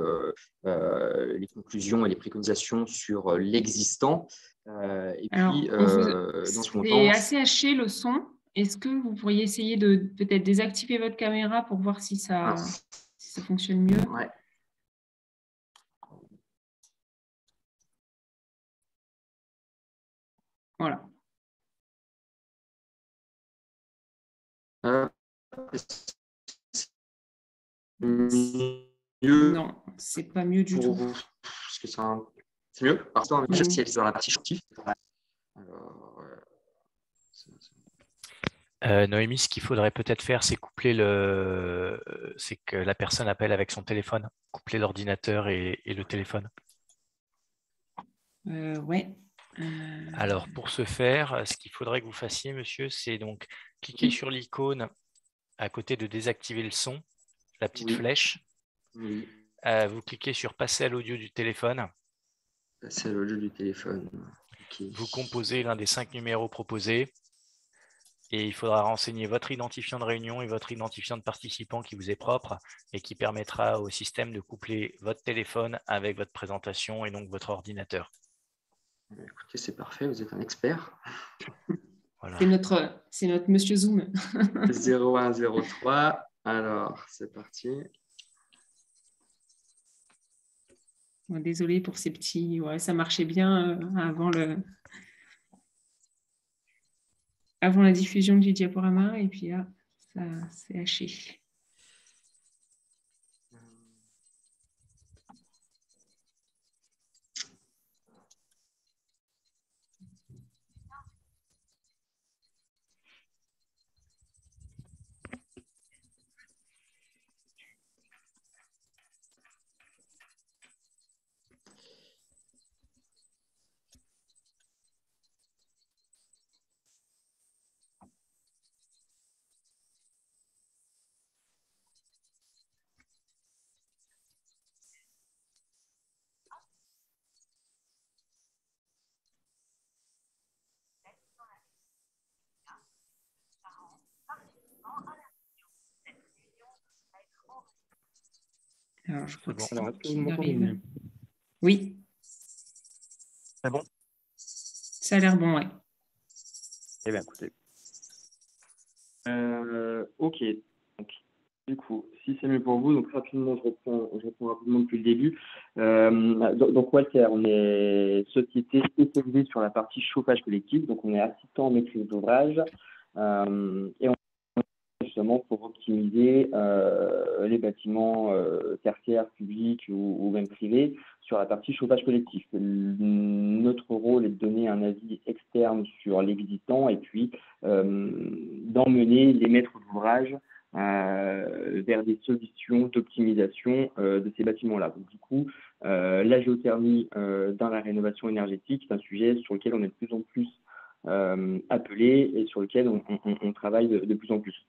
les conclusions et les préconisations sur l'existant. Et puis, c'est assez haché le son. Est-ce que vous pourriez essayer de peut-être désactiver votre caméra pour voir si ça fonctionne mieux? Ouais. Voilà. Mieux non, c'est pas mieux du tout. Vous, parce que c'est mieux. Parce que je spécialise dans la partie sportive. Noémie, ce qu'il faudrait peut-être faire, c'est c'est que la personne appelle avec son téléphone, coupler l'ordinateur et le téléphone. Ouais. Alors, pour ce faire, ce qu'il faudrait que vous fassiez, monsieur, c'est donc cliquer sur l'icône à côté de désactiver le son, la petite flèche. Oui. Vous cliquez sur passer à l'audio du téléphone. Passer à l'audio du téléphone. Okay. Vous composez l'un des 5 numéros proposés et il faudra renseigner votre identifiant de réunion et votre identifiant de participant qui vous est propre et qui permettra au système de coupler votre téléphone avec votre présentation et donc votre ordinateur. Écoutez, c'est parfait, vous êtes un expert. Voilà. C'est notre monsieur Zoom. 0103. Alors, c'est parti. Désolée pour ces petits... Ouais, ça marchait bien avant la diffusion du diaporama et puis là, ça s'est haché. Alors, je crois que c'est bon. Qui arrive. Oui. C'est bon? Ça a l'air bon, ouais. Eh bien, écoutez. Ok. Donc, du coup, si c'est mieux pour vous, donc rapidement, je reprends rapidement depuis le début. Donc, Walter, on est société spécialisée sur la partie chauffage collectif. Donc, on est assistant en maîtrise d'ouvrage. Et on justement pour optimiser les bâtiments tertiaires, publics ou même privés sur la partie chauffage collectif. Notre rôle est de donner un avis externe sur l'existant et puis d'emmener les maîtres d'ouvrage vers des solutions d'optimisation de ces bâtiments-là. Donc, du coup, la géothermie dans la rénovation énergétique, c'est un sujet sur lequel on est de plus en plus appelé et sur lequel on travaille de plus en plus.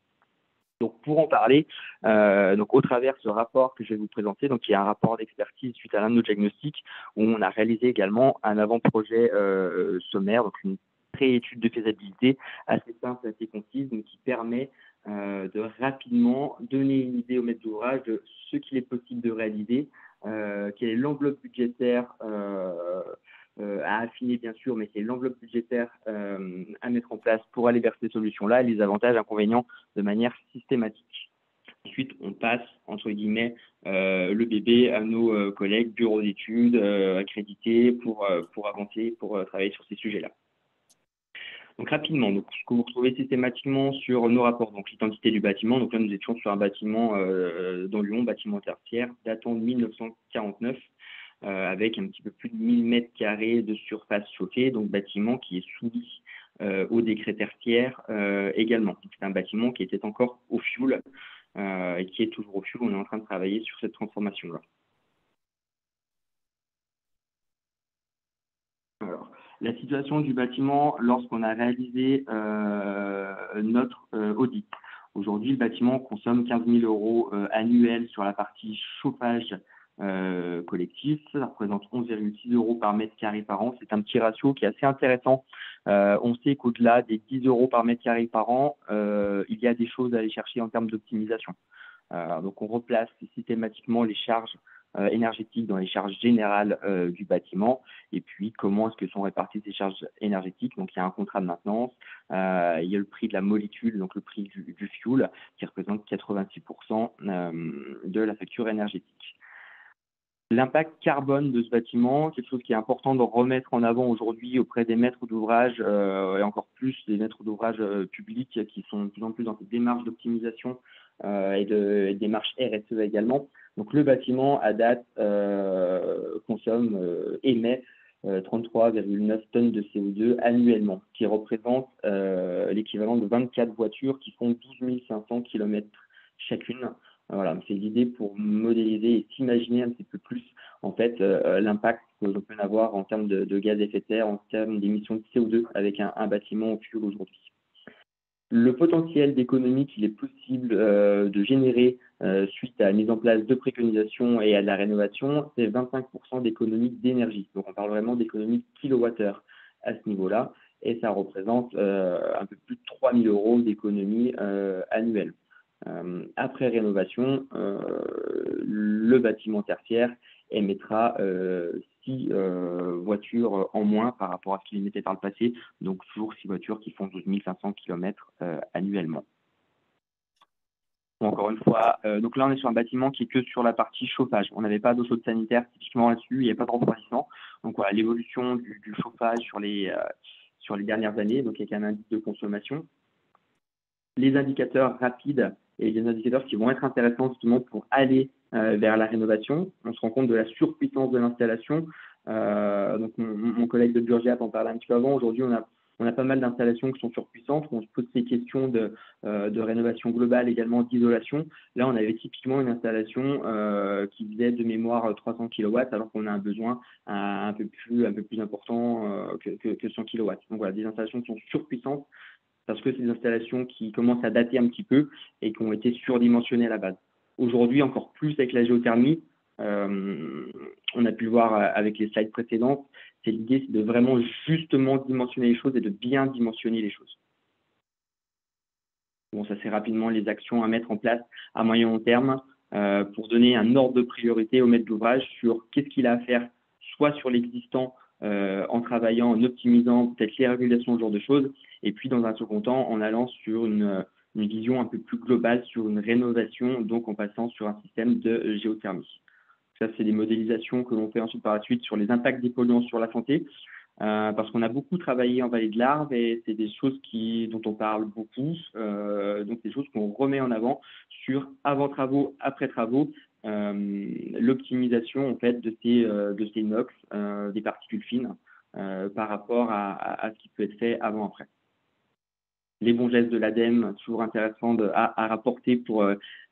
Donc, pour en parler, donc au travers de ce rapport que je vais vous présenter, donc il y a un rapport d'expertise suite à l'un de nos diagnostics où on a réalisé également un avant-projet sommaire, donc une pré-étude de faisabilité assez simple, assez concise, donc qui permet de rapidement donner une idée au maître d'ouvrage de ce qu'il est possible de réaliser, quelle est l'enveloppe budgétaire à affiner bien sûr, mais c'est l'enveloppe budgétaire à mettre en place pour aller vers ces solutions-là, les avantages, inconvénients de manière systématique. Ensuite, on passe, entre guillemets, le bébé à nos collègues bureaux d'études accrédités pour avancer, pour travailler sur ces sujets-là. Donc rapidement, donc, ce que vous retrouvez systématiquement sur nos rapports, donc l'identité du bâtiment, donc là nous étions sur un bâtiment dans Lyon, bâtiment tertiaire, datant de 1949, avec un petit peu plus de 1000 mètres carrés de surface chauffée, donc bâtiment qui est soumis au décret tertiaire également. C'est un bâtiment qui était encore au fioul et qui est toujours au fioul. On est en train de travailler sur cette transformation-là. Alors, la situation du bâtiment lorsqu'on a réalisé notre audit. Aujourd'hui, le bâtiment consomme 15 000 € annuels sur la partie chauffage collectif. Ça représente 11,6 € par mètre carré par an. C'est un petit ratio qui est assez intéressant. On sait qu'au-delà des 10 € par mètre carré par an, il y a des choses à aller chercher en termes d'optimisation. Donc, on replace systématiquement les charges énergétiques dans les charges générales du bâtiment. Et puis, comment est-ce que sont réparties ces charges énergétiques? Donc, il y a un contrat de maintenance, il y a le prix de la molécule, donc le prix du fuel, qui représente 86% de la facture énergétique. L'impact carbone de ce bâtiment, quelque chose qui est important de remettre en avant aujourd'hui auprès des maîtres d'ouvrage et encore plus des maîtres d'ouvrage publics qui sont de plus en plus dans cette démarche d'optimisation et de démarche RSE également. Donc le bâtiment à date émet 33,9 tonnes de CO2 annuellement, qui représente l'équivalent de 24 voitures qui font 12 500 km chacune. Voilà, c'est l'idée pour modéliser et s'imaginer un petit peu plus en fait l'impact que l'on peut avoir en termes de gaz à effet de serre, en termes d'émissions de CO2 avec un bâtiment au fuel aujourd'hui. Le potentiel d'économie qu'il est possible de générer suite à la mise en place de préconisations et à de la rénovation, c'est 25% d'économie d'énergie. Donc on parle vraiment d'économie de kilowattheure à ce niveau-là, et ça représente un peu plus de 3 000 € d'économie annuelle. Après rénovation, le bâtiment tertiaire émettra 6 voitures en moins par rapport à ce qu'il émettait par le passé, donc toujours 6 voitures qui font 12 500 km annuellement. Encore une fois, donc là on est sur un bâtiment qui est que sur la partie chauffage. On n'avait pas d'eau chaude sanitaire typiquement là-dessus, il n'y avait pas de refroidissement. Donc voilà, l'évolution du chauffage sur les dernières années, donc avec un indice de consommation. Les indicateurs rapides et les indicateurs qui vont être intéressants justement pour aller vers la rénovation. On se rend compte de la surpuissance de l'installation. Donc mon collègue de Burgiap en parlait un petit peu avant. Aujourd'hui, on a pas mal d'installations qui sont surpuissantes. On se pose ces questions de rénovation globale, également d'isolation. Là, on avait typiquement une installation qui faisait de mémoire 300 kW, alors qu'on a un besoin un peu plus important que 100 kW. Donc voilà, des installations qui sont surpuissantes, parce que c'est des installations qui commencent à dater un petit peu et qui ont été surdimensionnées à la base. Aujourd'hui, encore plus avec la géothermie, on a pu le voir avec les slides précédentes, l'idée, c'est de vraiment justement dimensionner les choses et de bien dimensionner les choses. Bon, ça c'est rapidement les actions à mettre en place à moyen long terme pour donner un ordre de priorité au maître d'ouvrage sur qu'est-ce qu'il a à faire, soit sur l'existant, en travaillant, en optimisant peut-être les régulations, ce genre de choses, et puis dans un second temps en allant sur une vision un peu plus globale sur une rénovation, donc en passant sur un système de géothermie. Ça, c'est des modélisations que l'on fait ensuite par la suite sur les impacts des polluants sur la santé, parce qu'on a beaucoup travaillé en vallée de l'Arve et c'est des choses dont on parle beaucoup, donc des choses qu'on remet en avant sur avant travaux, après travaux, l'optimisation en fait de ces NOx, des particules fines par rapport à ce qui peut être fait avant-après. Les bons gestes de l'ADEME, toujours intéressant à rapporter pour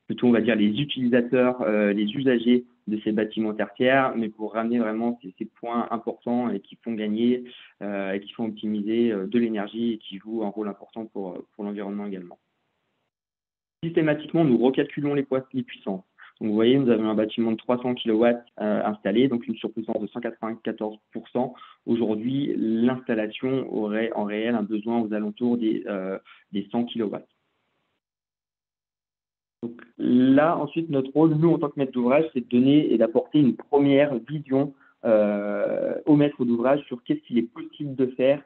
plutôt on va dire les utilisateurs, les usagers de ces bâtiments tertiaires, mais pour ramener vraiment ces points importants et qui font gagner et qui font optimiser de l'énergie et qui jouent un rôle important pour l'environnement également. Systématiquement, nous recalculons les puissances. Donc, vous voyez, nous avons un bâtiment de 300 kW installé, donc une surpuissance de 194%. Aujourd'hui, l'installation aurait en réel un besoin aux alentours des 100 kW. Donc là, ensuite, notre rôle, nous, en tant que maître d'ouvrage, c'est de donner et d'apporter une première vision au maître d'ouvrage sur qu'est-ce qu'il est possible de faire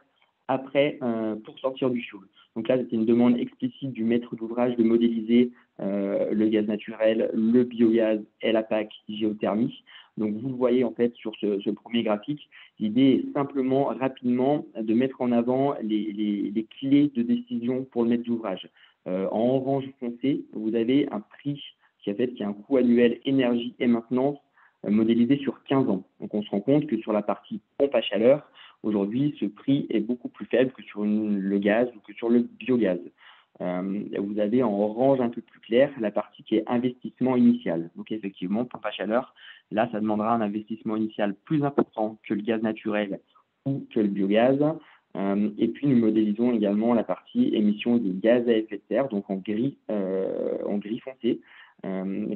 après pour sortir du fuel. Donc là, c'était une demande explicite du maître d'ouvrage de modéliser le gaz naturel, le biogaz et la PAC géothermie. Donc vous le voyez en fait sur ce premier graphique. L'idée est simplement rapidement de mettre en avant les clés de décision pour le maître d'ouvrage. En orange foncé, vous avez un prix qui a un coût annuel énergie et maintenance modélisé sur 15 ans. Donc on se rend compte que sur la partie pompe à chaleur, aujourd'hui, ce prix est beaucoup plus faible que sur le gaz ou que sur le biogaz. Vous avez en orange un peu plus clair la partie qui est investissement initial. Donc effectivement, pompe à chaleur, là, ça demandera un investissement initial plus important que le gaz naturel ou que le biogaz. Et puis, nous modélisons également la partie émission de gaz à effet de serre, donc en gris foncé,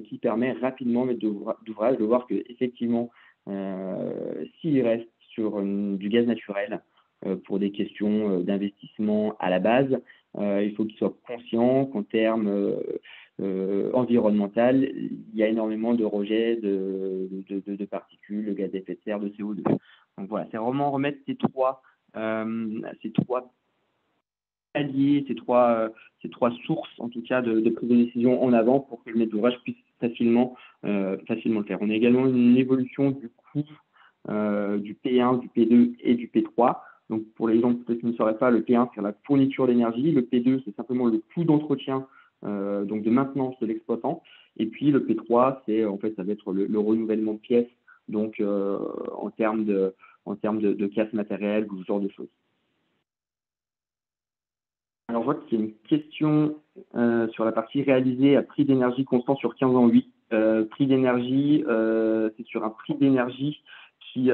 qui permet rapidement au maître d'ouvrage de voir qu'effectivement, s'il reste sur du gaz naturel pour des questions d'investissement à la base, il faut qu'il soit conscient qu'en termes environnemental, il y a énormément de rejets de particules, de gaz à effet de serre, de CO2. Donc voilà, c'est vraiment remettre ces trois paliers, ces trois sources en tout cas de prise de décision en avant pour que le maître d'ouvrage puisse facilement le faire. On a également une évolution du coût du P1, du P2 et du P3. Donc pour les gens peut-être qui ne sauraient pas, le P1 c'est la fourniture d'énergie, le P2 c'est simplement le coût d'entretien, donc de maintenance de l'exploitant, et puis le P3 c'est en fait ça va être le renouvellement de pièces, donc en termes de casse matérielle ou ce genre de choses. Alors, je vois qu'il y a une question sur la partie réalisée à prix d'énergie constant sur 15 ans, oui. Prix d'énergie, c'est sur un prix d'énergie qui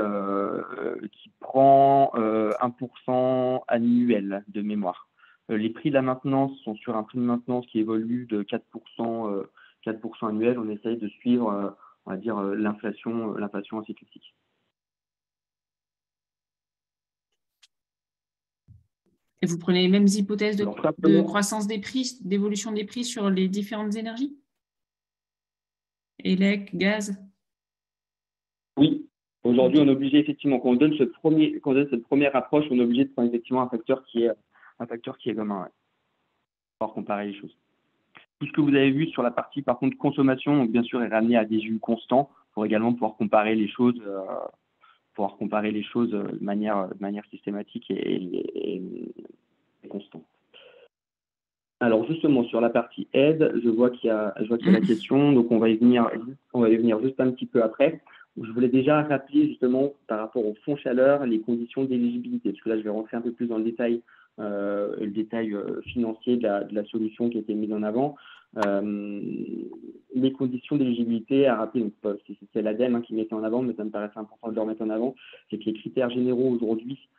prend 1% annuel de mémoire. Les prix de la maintenance sont sur un prix de maintenance qui évolue de 4% annuel. On essaye de suivre, on va dire, l'inflation assez classique. Et vous prenez les mêmes hypothèses de croissance des prix, d'évolution des prix sur les différentes énergies? Élec, gaz? Oui. Aujourd'hui, on est obligé effectivement, quand on donne cette première approche, on est obligé de prendre effectivement un facteur qui est commun. Ouais. Pour pouvoir comparer les choses. Tout ce que vous avez vu sur la partie par contre consommation, donc bien sûr est ramené à des jus constants pour également pouvoir comparer les choses, de manière systématique et constante. Alors justement sur la partie aide, je vois qu'il y a la question, donc on va y venir juste un petit peu après. Je voulais déjà rappeler justement par rapport au fonds chaleur les conditions d'éligibilité, parce que là je vais rentrer un peu plus dans le détail financier de la solution qui a été mise en avant. Les conditions d'éligibilité à rappeler, donc c'est l'ADEME qui mettait en avant, mais ça me paraissait important de le remettre en avant, c'est que les critères généraux aujourd'hui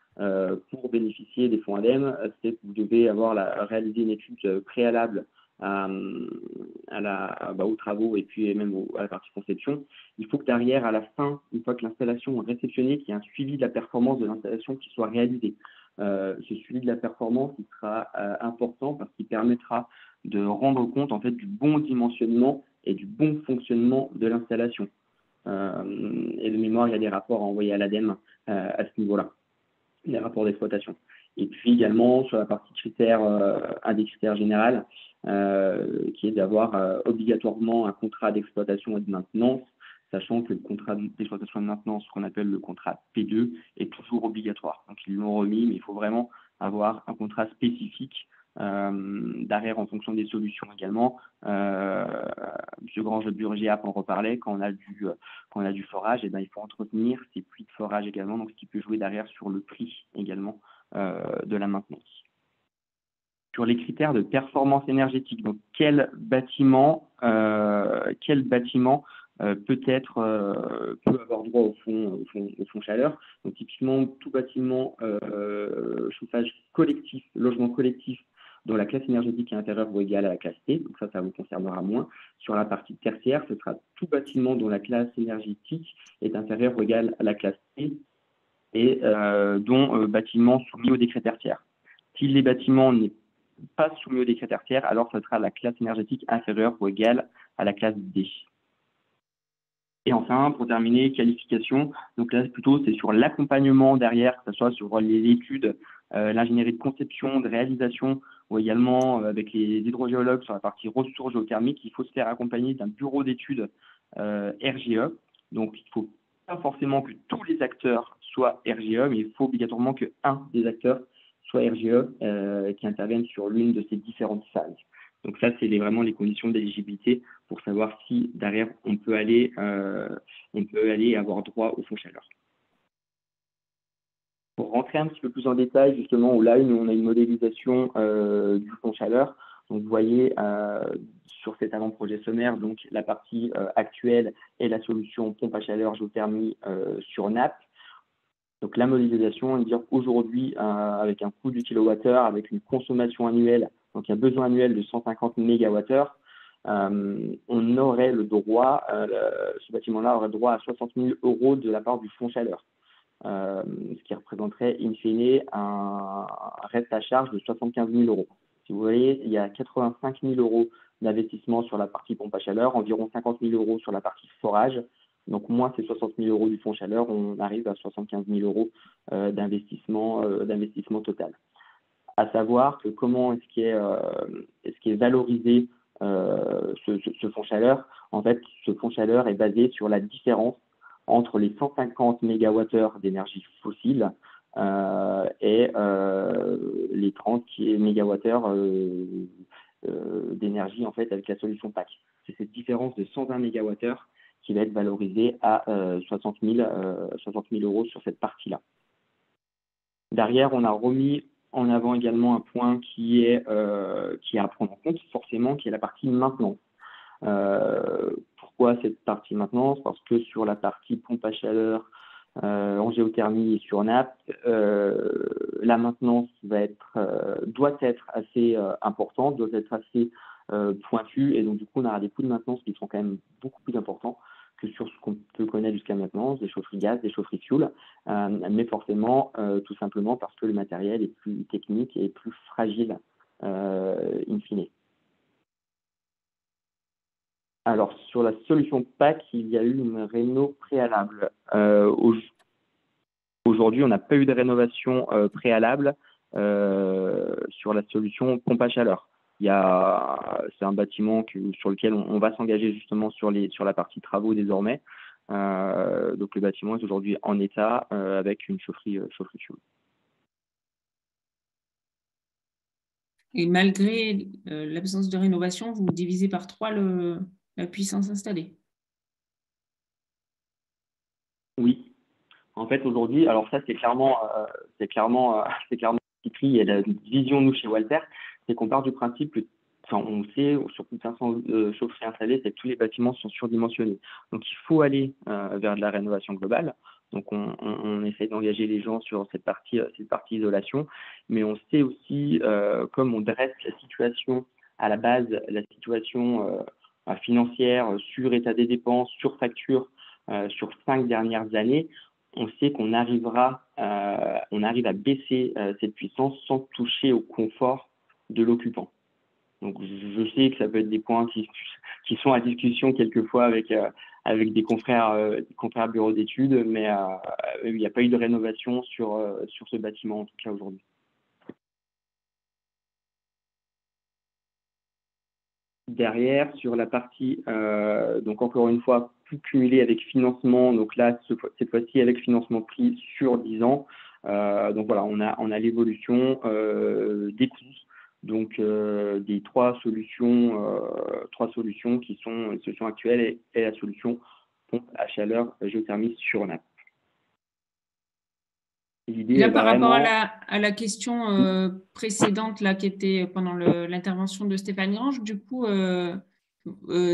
pour bénéficier des fonds ADEME, c'est que vous devez réaliser une étude préalable aux travaux et puis même à la partie conception. Il faut que derrière, à la fin, une fois que l'installation est réceptionnée, qu'il y ait un suivi de la performance de l'installation qui soit réalisé. Ce suivi de la performance il sera important parce qu'il permettra de rendre compte en fait du bon dimensionnement et du bon fonctionnement de l'installation. Et de mémoire, il y a des rapports à envoyer à l'ADEME à ce niveau-là, des rapports d'exploitation. Et puis également sur la partie critères, un des critères généraux, qui est d'avoir obligatoirement un contrat d'exploitation et de maintenance, sachant que le contrat d'exploitation et de maintenance, ce qu'on appelle le contrat P2, est toujours obligatoire. Donc ils l'ont remis, mais il faut vraiment avoir un contrat spécifique derrière en fonction des solutions également. M. Grange de Burgiap en reparlait, quand on a du forage, il faut entretenir ces puits de forage également, donc ce qui peut jouer derrière sur le prix également de la maintenance. Sur les critères de performance énergétique, donc quel bâtiment peut avoir droit au fonds chaleur. Donc typiquement tout bâtiment chauffage collectif, logement collectif dont la classe énergétique est inférieure ou égale à la classe T, donc ça vous concernera moins. Sur la partie tertiaire, ce sera tout bâtiment dont la classe énergétique est inférieure ou égale à la classe T et dont bâtiment soumis au décret tertiaire. Si les bâtiments n'est pas soumis au décret tertiaire, alors ce sera la classe énergétique inférieure ou égale à la classe D. Et enfin, pour terminer, qualification. Donc là, plutôt, c'est sur l'accompagnement derrière, que ce soit sur les études, l'ingénierie de conception, de réalisation, ou également avec les hydrogéologues sur la partie ressources géothermiques. Il faut se faire accompagner d'un bureau d'études RGE. Donc, il ne faut pas forcément que tous les acteurs soient RGE, mais il faut obligatoirement qu'un des acteurs soit RGE qui intervienne sur l'une de ces différentes phases. Donc ça, c'est vraiment les conditions d'éligibilité pour savoir si derrière on peut aller avoir droit au fonds chaleur. Pour rentrer un petit peu plus en détail, justement, où là, on a une modélisation du fonds chaleur. Donc vous voyez sur cet avant-projet sommaire, donc la partie actuelle est la solution pompe à chaleur géothermie sur nappe. Donc la modélisation, on va dire aujourd'hui, avec un coût du kilowattheure, avec une consommation annuelle, donc un besoin annuel de 150 MWh, on aurait le droit, ce bâtiment-là aurait droit à 60 000 € de la part du fonds chaleur, ce qui représenterait in fine un reste à charge de 75 000 €. Si vous voyez, il y a 85 000 € d'investissement sur la partie pompe à chaleur, environ 50 000 euros sur la partie forage. Donc, moins ces 60 000 euros du fonds chaleur, on arrive à 75 000 euros d'investissement total. À savoir que comment est-ce qu'est valorisé ce fonds chaleur. En fait, ce fonds chaleur est basé sur la différence entre les 150 MWh d'énergie fossile et les 30 MWh d'énergie en fait avec la solution PAC. C'est cette différence de 120 MWh qui va être valorisée à 60 000 euros sur cette partie-là. Derrière, on a remis en avant également un point qui est à prendre en compte, forcément, qui est la partie maintenance. Pourquoi cette partie maintenance? Parce que sur la partie pompe à chaleur, en géothermie et sur nappe, la maintenance doit être assez importante, doit être assez pointue, et donc du coup, on aura des coûts de maintenance qui sont quand même beaucoup plus importants que sur ce qu'on peut connaître jusqu'à maintenant, des chaufferies gaz, des chaufferies fuel, mais forcément, tout simplement parce que le matériel est plus technique et plus fragile in fine. Alors, sur la solution PAC, il y a eu une réno préalable. Aujourd'hui, on n'a pas eu de rénovation préalable sur la solution pompe à chaleur. C'est un bâtiment sur lequel on va s'engager justement sur la partie travaux désormais. Donc, le bâtiment est aujourd'hui en état avec une chaufferie fuel. Et malgré l'absence de rénovation, vous divisez par 3 la puissance installée. Oui. En fait, aujourd'hui, alors ça, c'est clairement écrit et la vision, nous, chez Walter, c'est qu'on part du principe que, on sait, sur plus de 500 chaufferies installées, c'est que tous les bâtiments sont surdimensionnés. Donc, il faut aller vers de la rénovation globale. Donc, on essaie d'engager les gens sur cette partie isolation. Mais on sait aussi, comme on dresse la situation à la base, la situation financière sur état des dépenses, sur facture, sur 5 dernières années, on sait qu'on arrive à baisser cette puissance sans toucher au confort de l'occupant. Donc, je sais que ça peut être des points qui sont à discussion quelquefois avec des confrères bureaux d'études, mais il n'y a pas eu de rénovation sur ce bâtiment, en tout cas aujourd'hui. Derrière, sur la partie, donc encore une fois, tout cumulé avec financement, donc là, cette fois-ci, avec financement pris sur 10 ans. Donc voilà, on a l'évolution des coûts. Donc, des trois solutions qui sont la solution actuelle et la solution pompe à chaleur géothermie sur nappe. Là, par rapport à la question précédente là, qui était pendant l'intervention de Stéphanie Range, du coup,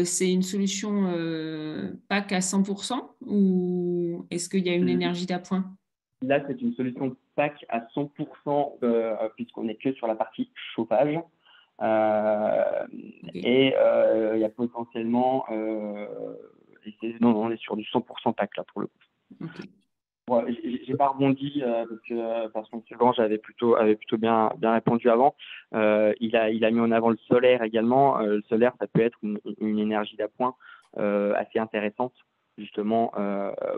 c'est une solution PAC à 100% ou est-ce qu'il y a une énergie d'appoint? Là, c'est une solution PAC à 100% puisqu'on n'est que sur la partie chauffage. Okay. Et il y a potentiellement... non, on est sur du 100% PAC là pour le coup. Okay. Bon, j'ai pas rebondi parce que M. Grange avait plutôt bien répondu avant. Il a mis en avant le solaire également. Le solaire, ça peut être une énergie d'appoint assez intéressante justement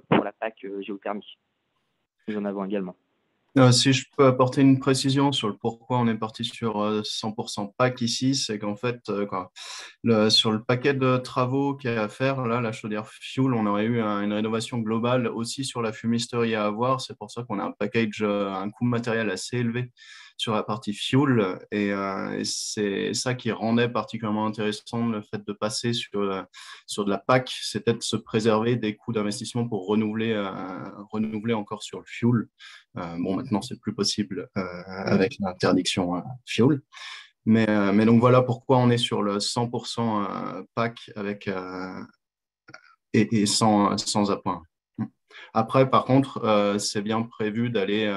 pour la PAC géothermie. Nous en avons également. Si je peux apporter une précision sur le pourquoi on est parti sur 100% PAC ici, c'est qu'en fait, sur le paquet de travaux qu'il y a à faire, là, la chaudière fuel, on aurait eu une rénovation globale aussi sur la fumisterie à avoir. C'est pour ça qu'on a un package, un coût matériel assez élevé sur la partie fuel. Et c'est ça qui rendait particulièrement intéressant le fait de passer sur de la PAC, c'était de se préserver des coûts d'investissement pour renouveler encore sur le fuel. Bon, maintenant, c'est plus possible avec l'interdiction fuel. Mais donc, voilà pourquoi on est sur le 100% PAC avec, et sans appoint. Après, par contre, c'est bien prévu d'aller...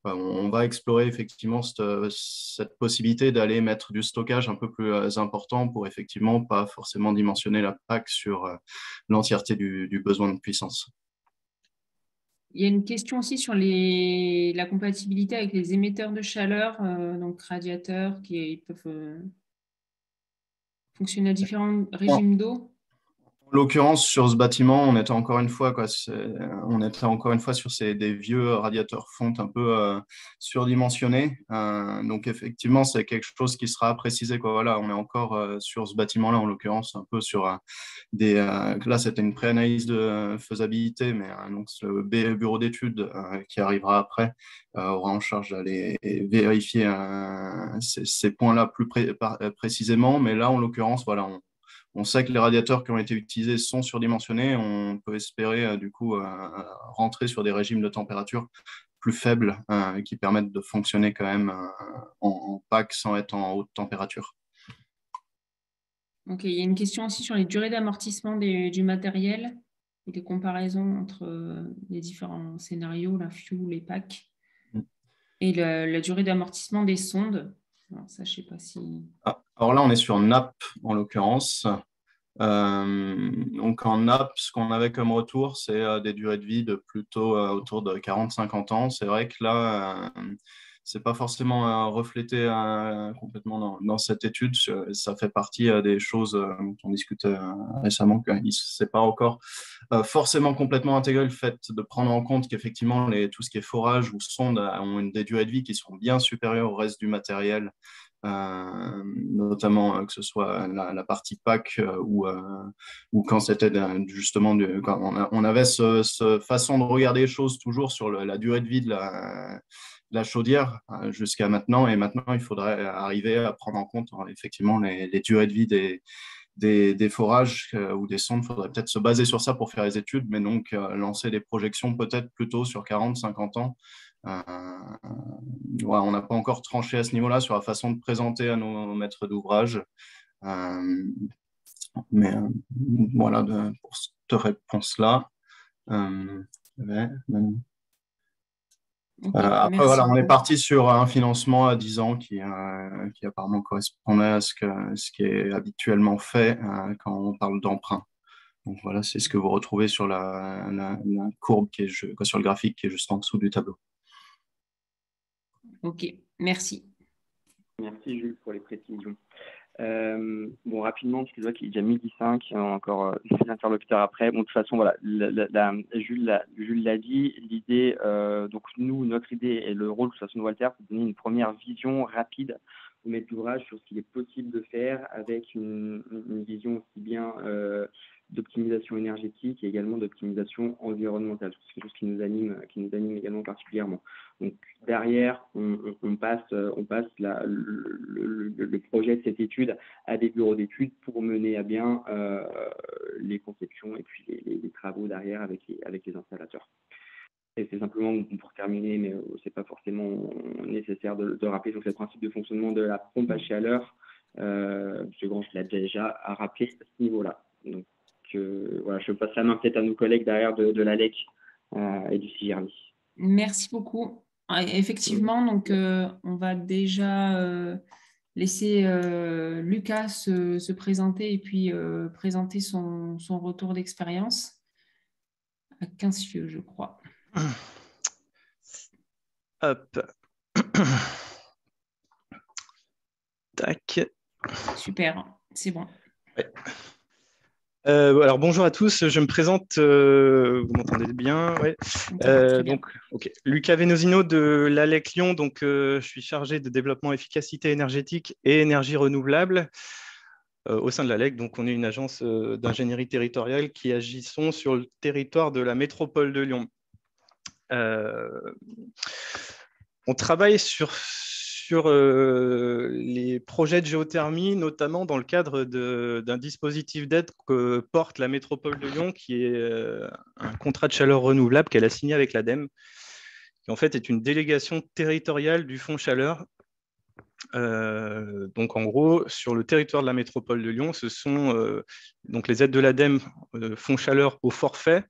on va explorer effectivement cette possibilité d'aller mettre du stockage un peu plus important pour effectivement pas forcément dimensionner la PAC sur l'entièreté du besoin de puissance. Il y a une question aussi sur la compatibilité avec les émetteurs de chaleur, donc radiateurs qui peuvent fonctionner à différents régimes d'eau? En l'occurrence, sur ce bâtiment, on était encore une fois, sur des vieux radiateurs fonte un peu surdimensionnés. Donc, effectivement, c'est quelque chose qui sera précisé, quoi. Voilà, on est encore sur ce bâtiment-là, en l'occurrence, un peu sur là, c'était une pré-analyse de faisabilité, mais donc, le bureau d'études qui arrivera après aura en charge d'aller vérifier ces points-là plus précisément. Mais là, en l'occurrence, voilà, on sait que les radiateurs qui ont été utilisés sont surdimensionnés. On peut espérer du coup rentrer sur des régimes de température plus faibles qui permettent de fonctionner quand même en pack sans être en haute température. Ok, il y a une question aussi sur les durées d'amortissement du matériel et des comparaisons entre les différents scénarios, la fuel et pack, et la durée d'amortissement des sondes. Alors, ça, je ne sais pas si... Alors là, on est sur NAP en l'occurrence. Donc en NAP, ce qu'on avait comme retour, c'est des durées de vie de plutôt autour de 40-50 ans. C'est vrai que là, c'est pas forcément reflété complètement dans cette étude. Ça fait partie des choses dont on discutait récemment, qu'il ne s'est pas encore forcément complètement intégré le fait de prendre en compte qu'effectivement tout ce qui est forage ou sonde ont des durées de vie qui sont bien supérieures au reste du matériel. Notamment que ce soit la partie pack ou quand c'était justement quand on avait cette façon de regarder les choses toujours sur la durée de vie de la chaudière jusqu'à maintenant, et maintenant il faudrait arriver à prendre en compte effectivement les durées de vie des forages ou des sondes. Il faudrait peut-être se baser sur ça pour faire les études, mais donc lancer des projections peut-être plutôt sur 40-50 ans. On n'a pas encore tranché à ce niveau-là sur la façon de présenter à nos maîtres d'ouvrage. Mais voilà, pour cette réponse-là. Après, voilà, on est parti sur un financement à 10 ans qui apparemment correspondait à ce qui est habituellement fait quand on parle d'emprunt. Donc voilà, c'est ce que vous retrouvez sur la courbe sur le graphique qui est juste en dessous du tableau. Ok, merci. Merci Jules pour les précisions. Bon, rapidement, parce que je vois qu'il est déjà 12h05, il y a encore des interlocuteurs après. Bon, de toute façon, voilà, Jules l'a dit. L'idée, donc notre idée et le rôle de toute façon de Walter, c'est de donner une première vision rapide au maître d'ouvrage sur ce qu'il est possible de faire avec une vision aussi bien d'optimisation énergétique et également d'optimisation environnementale. C'est quelque chose qui nous anime également particulièrement. Donc derrière, on passe le projet de cette étude à des bureaux d'études pour mener à bien les conceptions et puis les travaux derrière avec les installateurs. Et c'est simplement pour terminer, mais ce n'est pas forcément nécessaire de rappeler, donc c'est le principe de fonctionnement de la pompe à chaleur. M. Grange l'a déjà rappelé à ce niveau-là. Donc voilà, je passe la main peut-être à nos collègues derrière de l'ALEC et du CIGERMI. Merci beaucoup. Effectivement, donc on va déjà laisser Lucas se présenter et puis présenter son retour d'expérience à 15 yeux, je crois. Hop. Tac. Super, c'est bon. Ouais. Alors bonjour à tous, je me présente, vous m'entendez bien, ouais. Donc, okay. Lucas Venosino de l'ALEC Lyon, donc je suis chargé de développement efficacité énergétique et énergie renouvelable au sein de l'ALEC. Donc on est une agence d'ingénierie territoriale qui agissons sur le territoire de la métropole de Lyon. On travaille sur les projets de géothermie, notamment dans le cadre d'un dispositif d'aide que porte la métropole de Lyon, qui est un contrat de chaleur renouvelable qu'elle a signé avec l'ADEME, qui en fait est une délégation territoriale du Fonds Chaleur. Donc en gros, sur le territoire de la métropole de Lyon, ce sont donc les aides de l'ADEME, Fonds Chaleur au forfait,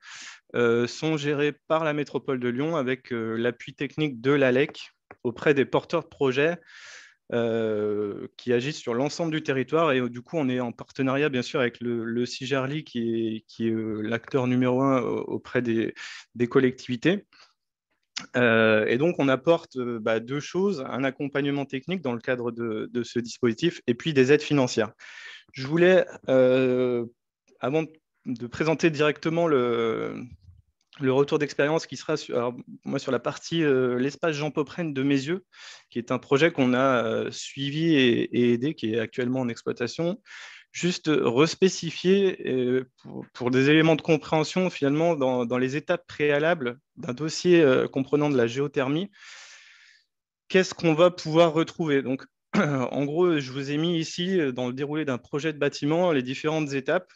sont gérées par la métropole de Lyon avec l'appui technique de l'ALEC auprès des porteurs de projets qui agissent sur l'ensemble du territoire. Et du coup, on est en partenariat, bien sûr, avec le CIGERLI, qui est l'acteur numéro 1 auprès des collectivités. Et donc, on apporte 2 choses, un accompagnement technique dans le cadre de ce dispositif et puis des aides financières. Je voulais, avant de présenter directement le retour d'expérience qui sera sur la partie l'espace Jean Popren de Mézieux, qui est un projet qu'on a suivi et aidé, qui est actuellement en exploitation. Juste respécifier pour des éléments de compréhension finalement dans les étapes préalables d'un dossier comprenant de la géothermie, qu'est-ce qu'on va pouvoir retrouver. Donc, en gros, je vous ai mis ici, dans le déroulé d'un projet de bâtiment, les différentes étapes,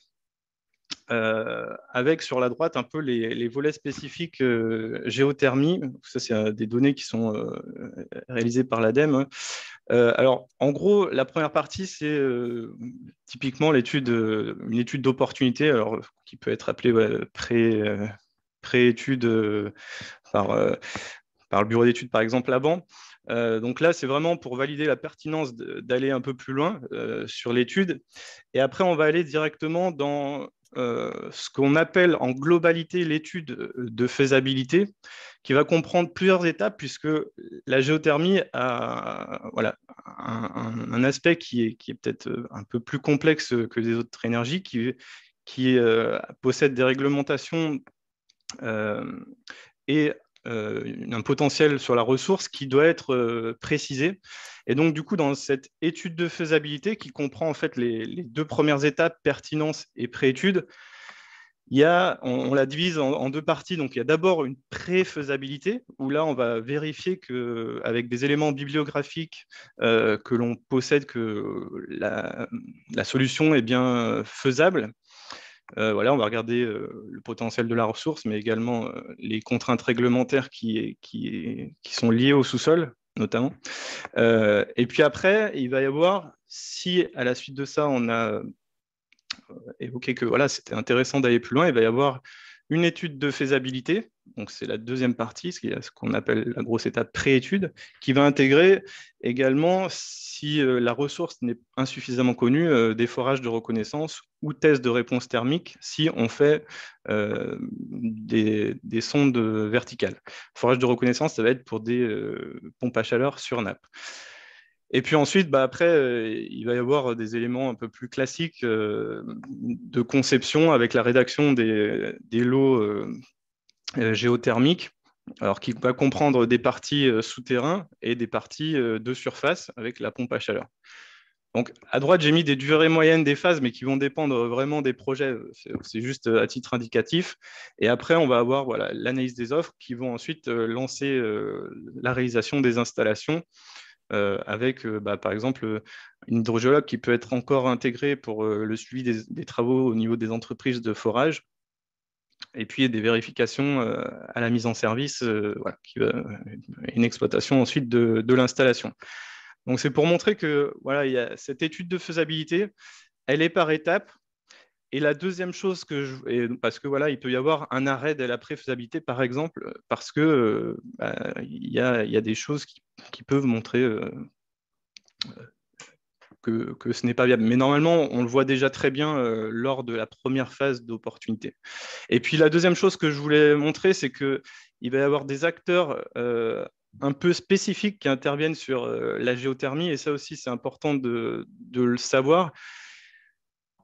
avec sur la droite un peu les volets spécifiques géothermie. Ça, c'est des données qui sont réalisées par l'ADEME. Alors, en gros, la première partie, c'est typiquement une étude d'opportunité, alors qui peut être appelée pré-étude par le bureau d'études, par exemple, avant. Donc là, c'est vraiment pour valider la pertinence d'aller un peu plus loin sur l'étude. Et après, on va aller directement dans ce qu'on appelle en globalité l'étude de faisabilité, qui va comprendre plusieurs étapes, puisque la géothermie a un aspect qui est peut-être un peu plus complexe que les autres énergies, qui possède des réglementations et un potentiel sur la ressource qui doit être précisé. Et donc, du coup, dans cette étude de faisabilité qui comprend en fait les 2 premières étapes, pertinence et préétude, on la divise en 2 parties. Donc, il y a d'abord une pré-faisabilité, où là, on va vérifier qu'avec des éléments bibliographiques que l'on possède, que la solution est bien faisable. On va regarder le potentiel de la ressource, mais également les contraintes réglementaires qui sont liées au sous-sol, notamment. Et puis après, il va y avoir, si à la suite de ça, on a évoqué que c'était intéressant d'aller plus loin, il va y avoir une étude de faisabilité, donc c'est la deuxième partie, ce qu'on appelle la grosse étape pré-étude, qui va intégrer également, si la ressource n'est insuffisamment connue, des forages de reconnaissance ou tests de réponse thermique si on fait des sondes verticales. Forage de reconnaissance, ça va être pour des pompes à chaleur sur nappe. Et puis ensuite, après, il va y avoir des éléments un peu plus classiques de conception avec la rédaction des lots géothermiques, alors qui va comprendre des parties souterrains et des parties de surface avec la pompe à chaleur. Donc, à droite, j'ai mis des durées moyennes des phases, mais qui vont dépendre vraiment des projets. C'est juste à titre indicatif. Et après, on va avoir l'analyse des offres qui vont ensuite lancer la réalisation des installations avec, par exemple, une hydrogéologue qui peut être encore intégrée pour le suivi des travaux au niveau des entreprises de forage. Et puis des vérifications à la mise en service, une exploitation ensuite de l'installation. Donc, c'est pour montrer que il y a cette étude de faisabilité, elle est par étapes. Et la deuxième chose parce que il peut y avoir un arrêt de la pré-faisabilité, par exemple, parce que il y a des choses qui peuvent montrer que ce n'est pas viable. Mais normalement, on le voit déjà très bien lors de la première phase d'opportunité. Et puis la deuxième chose que je voulais montrer, c'est qu'il va y avoir des acteurs un peu spécifiques qui interviennent sur la géothermie, et ça aussi, c'est important de le savoir,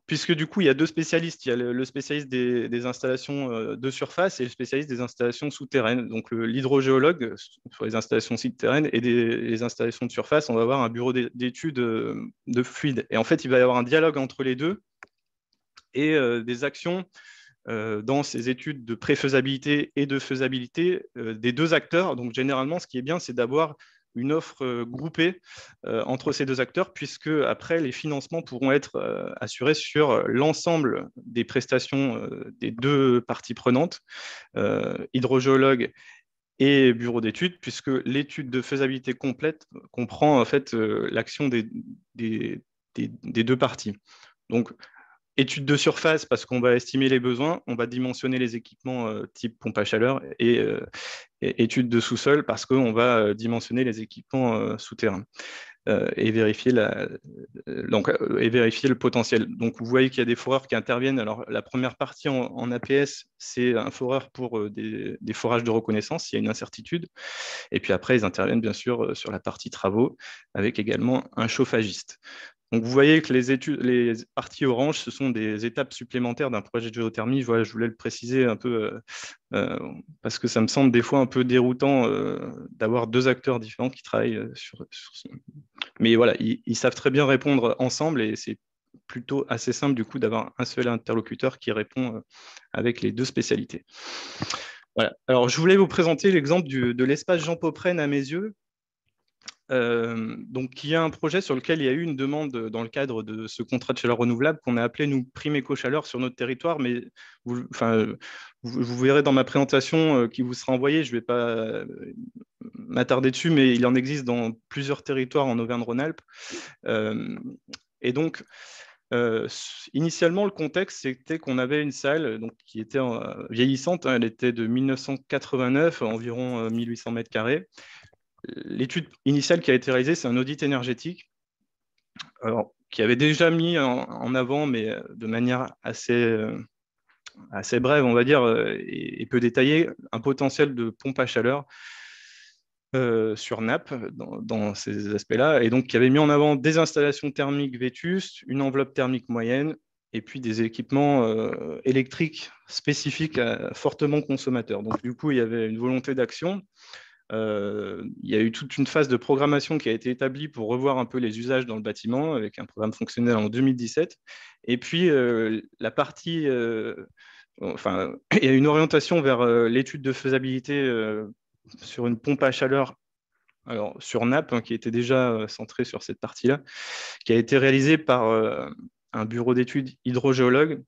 puisque du coup, il y a 2 spécialistes. Il y a le spécialiste des installations de surface et le spécialiste des installations souterraines. Donc, l'hydrogéologue sur les installations souterraines et les installations de surface, on va avoir un bureau d'études de fluide. Et en fait, il va y avoir un dialogue entre les deux et des actions dans ces études de préfaisabilité et de faisabilité des 2 acteurs. Donc, généralement, ce qui est bien, c'est d'avoir une offre groupée entre ces 2 acteurs, puisque après, les financements pourront être assurés sur l'ensemble des prestations des 2 parties prenantes, hydrogéologue et bureau d'études, puisque l'étude de faisabilité complète comprend en fait l'action des 2 parties. Donc, étude de surface, parce qu'on va estimer les besoins, on va dimensionner les équipements type pompe à chaleur, et étude de sous-sol, parce qu'on va dimensionner les équipements souterrains. et vérifier le potentiel. Donc, vous voyez qu'il y a des foreurs qui interviennent. Alors, la première partie en APS, c'est un foreur pour des forages de reconnaissance, s'il y a une incertitude. Et puis après, ils interviennent bien sûr sur la partie travaux, avec également un chauffagiste. Donc, vous voyez que les parties orange, ce sont des étapes supplémentaires d'un projet de géothermie. Voilà, je voulais le préciser un peu parce que ça me semble des fois un peu déroutant d'avoir deux acteurs différents qui travaillent sur ce. Mais voilà, ils savent très bien répondre ensemble et c'est plutôt assez simple du coup d'avoir un seul interlocuteur qui répond avec les deux spécialités. Voilà. Alors, je voulais vous présenter l'exemple de l'espace Jean Popren à mes yeux. Donc, il y a un projet sur lequel il y a eu une demande dans le cadre de ce contrat de chaleur renouvelable qu'on a appelé, nous, Prime Éco-Chaleur sur notre territoire. Mais vous verrez dans ma présentation qui vous sera envoyée, je ne vais pas m'attarder dessus, mais il en existe dans plusieurs territoires en Auvergne-Rhône-Alpes. Et donc, initialement, le contexte, c'était qu'on avait une salle donc, qui était vieillissante. Hein, elle était de 1989, environ 1800 mètres carrés. L'étude initiale qui a été réalisée, c'est un audit énergétique qui avait déjà mis en avant, mais de manière assez brève, on va dire, et peu détaillée, un potentiel de pompe à chaleur sur nappe dans ces aspects-là, et donc qui avait mis en avant des installations thermiques vétustes, une enveloppe thermique moyenne, et puis des équipements électriques spécifiques fortement consommateurs. Donc du coup, il y avait une volonté d'action. Il y a eu toute une phase de programmation qui a été établie pour revoir un peu les usages dans le bâtiment avec un programme fonctionnel en 2017. Et puis, la partie, il y a une orientation vers l'étude de faisabilité sur une pompe à chaleur sur nappe, qui était déjà centrée sur cette partie-là, qui a été réalisée par un bureau d'études hydrogéologue.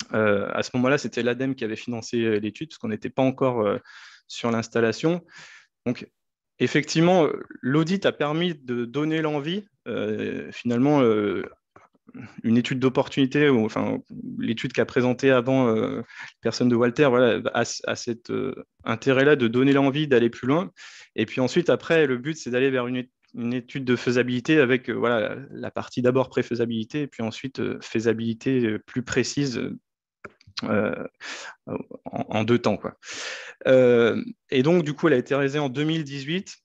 À ce moment-là, c'était l'ADEME qui avait financé l'étude, parce qu'on n'était pas encore sur l'installation. Donc, effectivement, l'audit a permis de donner l'envie, finalement, une étude d'opportunité, enfin, l'étude qu'a présentée avant personne de Walter, voilà, a cet intérêt-là de donner l'envie d'aller plus loin. Et puis ensuite, après, le but, c'est d'aller vers une étude de faisabilité avec voilà, la partie d'abord pré-faisabilité, et puis ensuite faisabilité plus précise en 2 temps, quoi. Et donc, du coup, elle a été réalisée en 2018.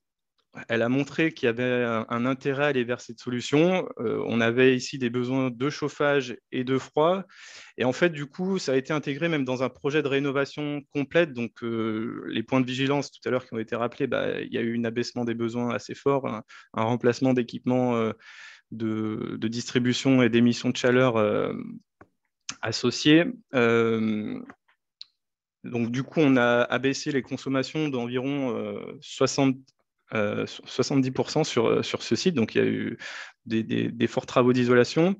Elle a montré qu'il y avait un intérêt à aller vers cette solution. On avait ici des besoins de chauffage et de froid. Et en fait, du coup, ça a été intégré même dans un projet de rénovation complète. Donc, les points de vigilance tout à l'heure qui ont été rappelés, il y a eu un abaissement des besoins assez fort, un remplacement d'équipements de distribution et d'émissions de chaleur associés. Donc, du coup, on a abaissé les consommations d'environ 70% sur ce site. Donc, il y a eu des forts travaux d'isolation.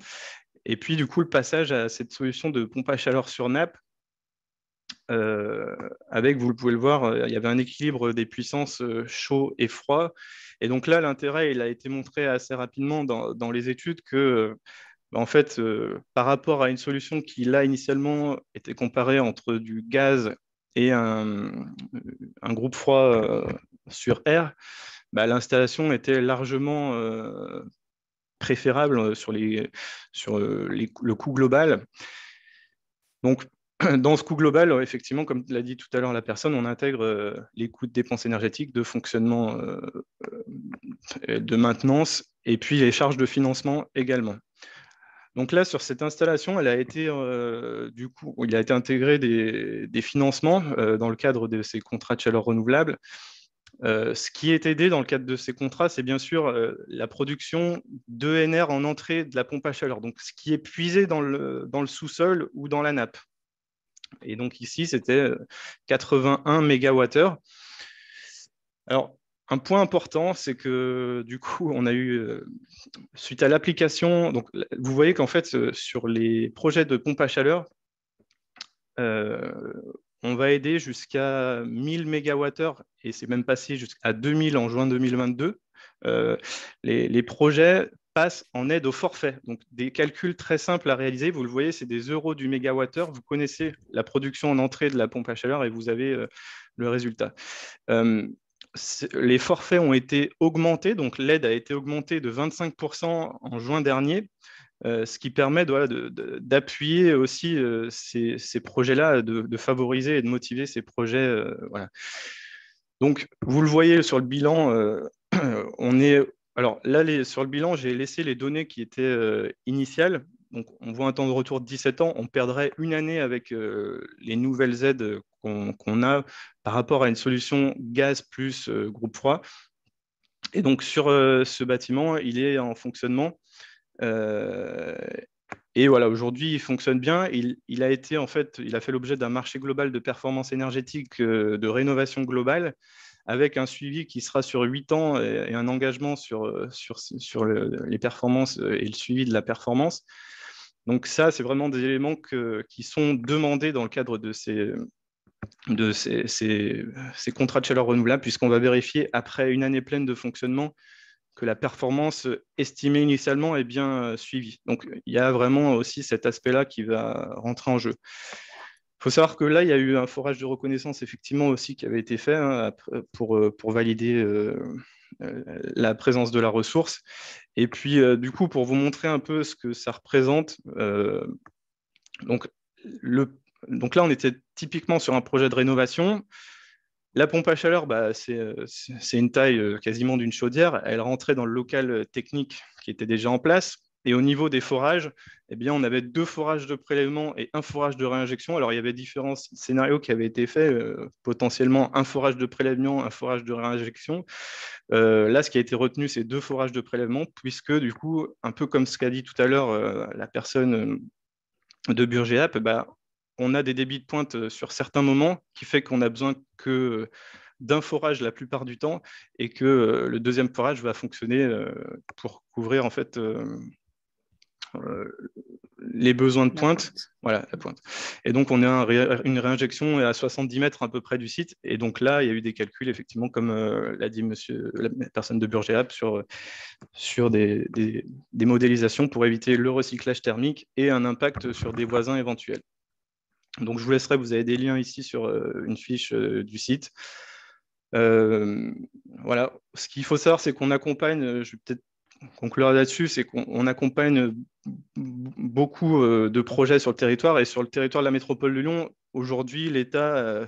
Et puis, du coup, le passage à cette solution de pompe à chaleur sur nappe, avec, vous pouvez le voir, il y avait un équilibre des puissances chaud et froid. Et donc là, l'intérêt, il a été montré assez rapidement dans les études que en fait, par rapport à une solution qui, là, initialement, était comparée entre du gaz et un groupe froid sur air, l'installation était largement préférable sur le coût global. Donc, dans ce coût global, effectivement, comme l'a dit tout à l'heure la personne, on intègre les coûts de dépenses énergétiques, de fonctionnement, de maintenance, et puis les charges de financement également. Donc là, sur cette installation, elle a été, du coup, il a été intégré des financements dans le cadre de ces contrats de chaleur renouvelable. Ce qui est aidé dans le cadre de ces contrats, c'est bien sûr la production d'ENR en entrée de la pompe à chaleur, donc ce qui est puisé dans le sous-sol ou dans la nappe. Et donc ici, c'était 81 MWh. Alors, un point important, c'est que du coup, on a eu, suite à l'application, donc vous voyez qu'en fait, sur les projets de pompe à chaleur, on va aider jusqu'à 1000 MWh et c'est même passé jusqu'à 2000 en juin 2022. Les projets passent en aide au forfait. Donc, des calculs très simples à réaliser. Vous le voyez, c'est des euros du mégawattheure. Vous connaissez la production en entrée de la pompe à chaleur et vous avez le résultat. les forfaits ont été augmentés, donc l'aide a été augmentée de 25% en juin dernier, ce qui permet d'appuyer aussi ces projets-là, de favoriser et de motiver ces projets. Voilà. Donc, vous le voyez sur le bilan, on est... Alors là, sur le bilan, j'ai laissé les données qui étaient initiales. Donc, on voit un temps de retour de 17 ans. On perdrait une année avec les nouvelles aides qu'on a par rapport à une solution gaz plus groupe froid. Et donc, sur ce bâtiment, il est en fonctionnement. Et voilà, aujourd'hui, il fonctionne bien. Il a fait l'objet d'un marché global de performance énergétique de rénovation globale, avec un suivi qui sera sur 8 ans et un engagement sur les performances et le suivi de la performance. Donc ça, c'est vraiment des éléments qui sont demandés dans le cadre de ces contrats de chaleur renouvelable, puisqu'on va vérifier après une année pleine de fonctionnement que la performance estimée initialement est bien suivie. Donc, il y a vraiment aussi cet aspect-là qui va rentrer en jeu. Il faut savoir que là, il y a eu un forage de reconnaissance effectivement aussi qui avait été fait pour valider la présence de la ressource. Et puis, du coup, pour vous montrer un peu ce que ça représente, donc là, on était typiquement sur un projet de rénovation. La pompe à chaleur, c'est une taille quasiment d'une chaudière. Elle rentrait dans le local technique qui était déjà en place. Et au niveau des forages, eh bien, on avait 2 forages de prélèvement et 1 forage de réinjection. Alors, il y avait différents scénarios qui avaient été faits, potentiellement 1 forage de prélèvement, 1 forage de réinjection. Là, ce qui a été retenu, c'est 2 forages de prélèvement, puisque du coup, un peu comme ce qu'a dit tout à l'heure la personne de Burgéap, on a des débits de pointe sur certains moments qui fait qu'on a besoin que d'un forage la plupart du temps et que le deuxième forage va fonctionner pour couvrir en fait les besoins de pointe. Voilà, la pointe. Et donc, on a une réinjection à 70 mètres à peu près du site. Et donc là, il y a eu des calculs, effectivement, comme l'a dit la personne de Burgéap, sur des modélisations pour éviter le recyclage thermique et un impact sur des voisins éventuels. Donc, je vous laisserai, vous avez des liens ici sur une fiche du site. Voilà. Ce qu'il faut savoir, c'est qu'on accompagne, je vais peut-être conclure là-dessus, c'est qu'on accompagne beaucoup de projets sur le territoire. Et sur le territoire de la métropole de Lyon, aujourd'hui, l'état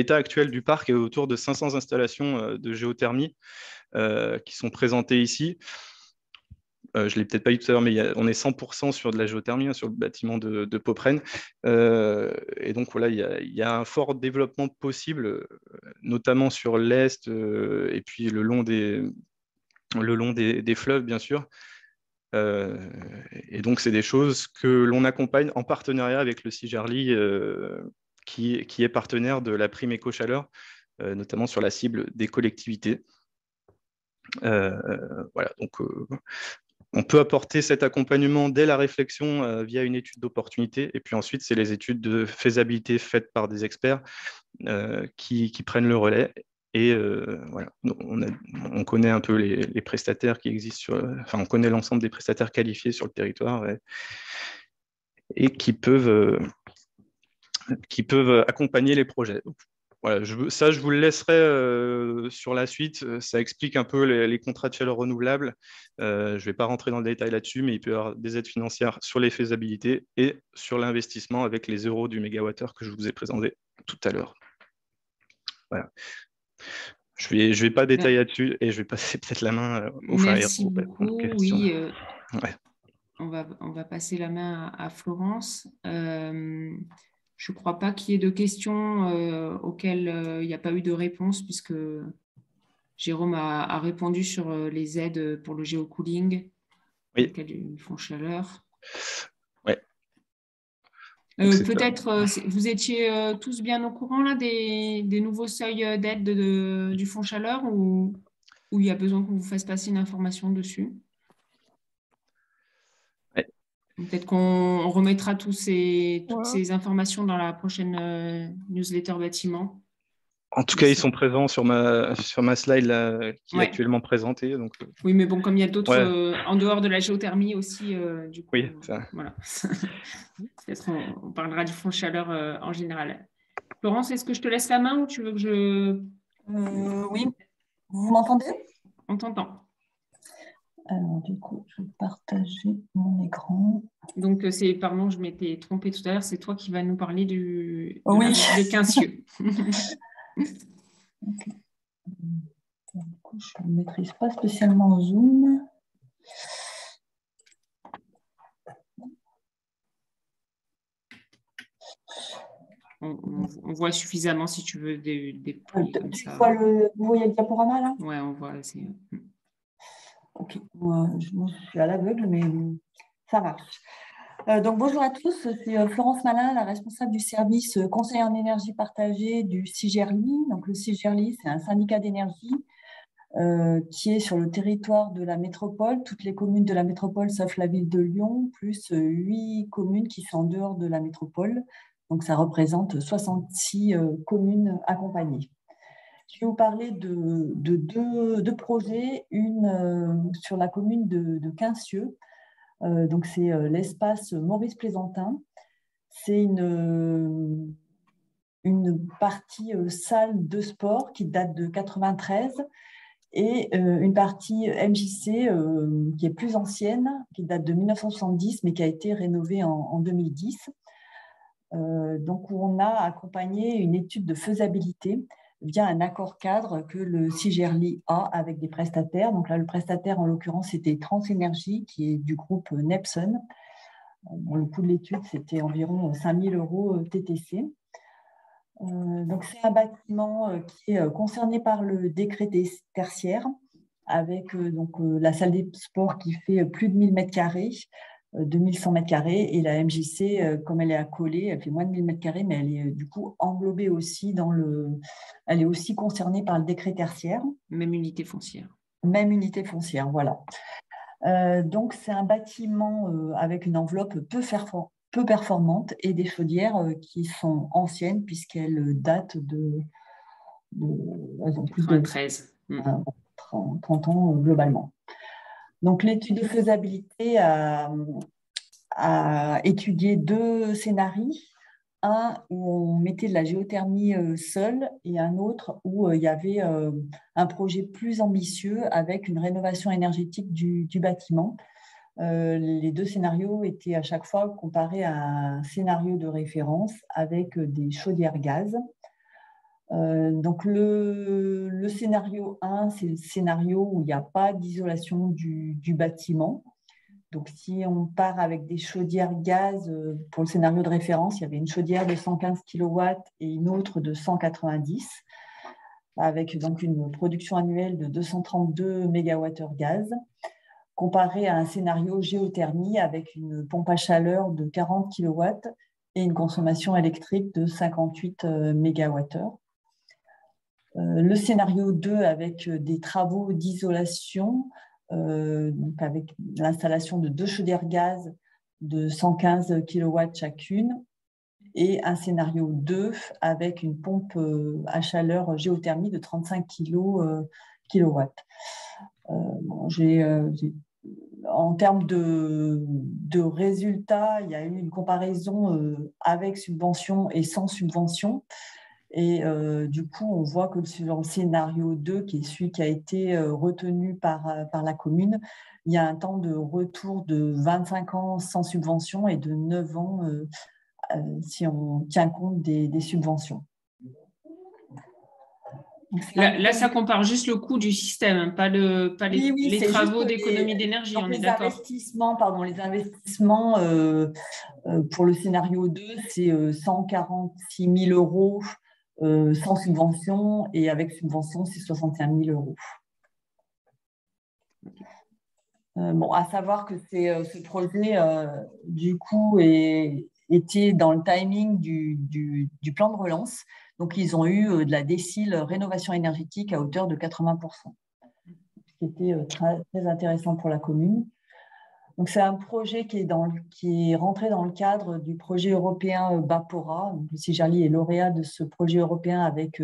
actuel du parc est autour de 500 installations de géothermie qui sont présentées ici. Je ne l'ai peut-être pas dit tout à l'heure, mais on est 100% sur de la géothermie, sur le bâtiment de Popren. Et donc, voilà, il y a un fort développement possible, notamment sur l'Est et puis le long des fleuves, bien sûr. Et donc, c'est des choses que l'on accompagne en partenariat avec le CIGERLI, qui est partenaire de la prime éco-chaleur, notamment sur la cible des collectivités. Voilà, donc on peut apporter cet accompagnement dès la réflexion via une étude d'opportunité. Et puis ensuite, c'est les études de faisabilité faites par des experts qui prennent le relais. Et voilà, on connaît un peu les prestataires qui existent on connaît l'ensemble des prestataires qualifiés sur le territoire et qui peuvent accompagner les projets. Donc, voilà, je vous le laisserai sur la suite. Ça explique un peu les contrats de chaleur renouvelable. Je ne vais pas rentrer dans le détail là-dessus, mais il peut y avoir des aides financières sur les faisabilités et sur l'investissement avec les euros du mégawattheure que je vous ai présenté tout à l'heure. Voilà. Je vais pas détailler là-dessus et je vais passer peut-être la main au Merci beaucoup. Oui, ouais. On va passer la main à Florence. Je ne crois pas qu'il y ait de questions auxquelles il n'y a pas eu de réponse, puisque Jérôme a répondu sur les aides pour le géocooling, oui. Du fonds chaleur. Ouais. Peut-être, vous étiez tous bien au courant là, des nouveaux seuils d'aide du fonds chaleur, ou il y a besoin qu'on vous fasse passer une information dessus? Peut-être qu'on remettra toutes ces informations dans la prochaine newsletter bâtiment. En tout cas, ils sont présents sur ma slide là, qui est actuellement présentée. Donc... Oui, mais bon, comme il y a d'autres en dehors de la géothermie aussi, du coup, oui, ça. Voilà. Peut-être on parlera du fonds chaleur en général. Florence, est-ce que je te laisse la main ou tu veux que je Oui, vous m'entendez? On t'entend. Alors, du coup, je vais partager mon écran. Donc, pardon, je m'étais trompée tout à l'heure, c'est toi qui vas nous parler de Quincieux. Okay. Du coup, je ne maîtrise pas spécialement Zoom. On voit suffisamment si tu veux des comme ça. Vous voyez le diaporama là? Ouais, on voit. Ok, moi je suis à l'aveugle, mais ça marche. Donc bonjour à tous, c'est Florence Malin, la responsable du service conseil en énergie partagée du CIGERLI. Donc le CIGERLI, c'est un syndicat d'énergie qui est sur le territoire de la métropole, toutes les communes de la métropole sauf la ville de Lyon, plus 8 communes qui sont en dehors de la métropole. Donc ça représente 66 communes accompagnées. Je vais vous parler de deux projets, une sur la commune de Quincieux. Donc c'est l'espace Maurice Plaisantin. C'est une partie salle de sport qui date de 93 et une partie MJC qui est plus ancienne, qui date de 1970, mais qui a été rénovée en 2010. Donc, où on a accompagné une étude de faisabilité via un accord cadre que le CIGERLI a avec des prestataires. Donc là, le prestataire, en l'occurrence, c'était Transénergie, qui est du groupe Nepson. Bon, le coût de l'étude, c'était environ 5 000 € TTC. Donc, c'est un bâtiment qui est concerné par le décret tertiaire, avec la salle des sports qui fait plus de 1000 m², 2100 m², et la MJC, comme elle est accolée, elle fait moins de 1000 m², mais elle est du coup englobée aussi elle est aussi concernée par le décret tertiaire. Même unité foncière. Même unité foncière, voilà. Donc, c'est un bâtiment avec une enveloppe peu performante et des chaudières qui sont anciennes puisqu'elles datent elles ont plus de 13. 30 ans globalement. Donc, l'étude de faisabilité a étudié 2 scénarios. Un où on mettait de la géothermie seule et un autre où il y avait un projet plus ambitieux avec une rénovation énergétique du bâtiment. Les 2 scénarios étaient à chaque fois comparés à un scénario de référence avec des chaudières gaz. Donc le scénario 1, c'est le scénario où il n'y a pas d'isolation du bâtiment. Donc si on part avec des chaudières gaz, pour le scénario de référence, il y avait une chaudière de 115 kW et une autre de 190, avec donc une production annuelle de 232 MWh gaz, comparé à un scénario géothermie avec une pompe à chaleur de 40 kW et une consommation électrique de 58 MWh. Le scénario 2 avec des travaux d'isolation, donc avec l'installation de 2 chaudières gaz de 115 kW chacune, et un scénario 2 avec une pompe à chaleur géothermie de 35 kW. En termes de résultats, il y a eu une comparaison avec subvention et sans subvention. Et du coup, on voit que dans le scénario 2, qui est celui qui a été retenu par la commune, il y a un temps de retour de 25 ans sans subvention et de 9 ans si on tient compte des subventions. Là, ça compare juste le coût du système, pas les travaux d'économie d'énergie, on est d'accord. Les investissements pour le scénario 2, c'est 146 000 € sans subvention, et avec subvention, c'est 65 000 €. À savoir que ce projet, du coup, était dans le timing du plan de relance. Donc, ils ont eu de la décile rénovation énergétique à hauteur de 80%, ce qui était très, très intéressant pour la commune. Donc, c'est un projet qui est rentré dans le cadre du projet européen Bapora. Donc, le CIGERLI est lauréat de ce projet européen avec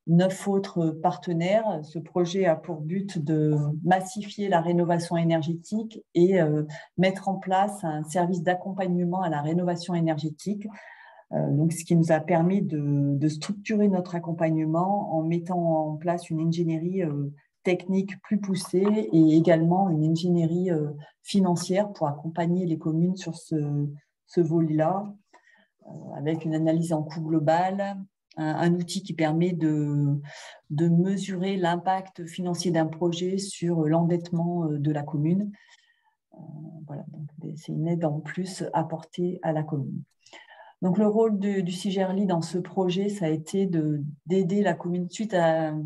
9 autres partenaires. Ce projet a pour but de massifier la rénovation énergétique et mettre en place un service d'accompagnement à la rénovation énergétique Donc, ce qui nous a permis de structurer notre accompagnement en mettant en place une ingénierie technique plus poussée et également une ingénierie financière pour accompagner les communes sur ce volet-là, avec une analyse en coût global, un outil qui permet de mesurer l'impact financier d'un projet sur l'endettement de la commune. Voilà, c'est une aide en plus apportée à la commune. Donc, le rôle du CIGERLI dans ce projet, ça a été d'aider la commune.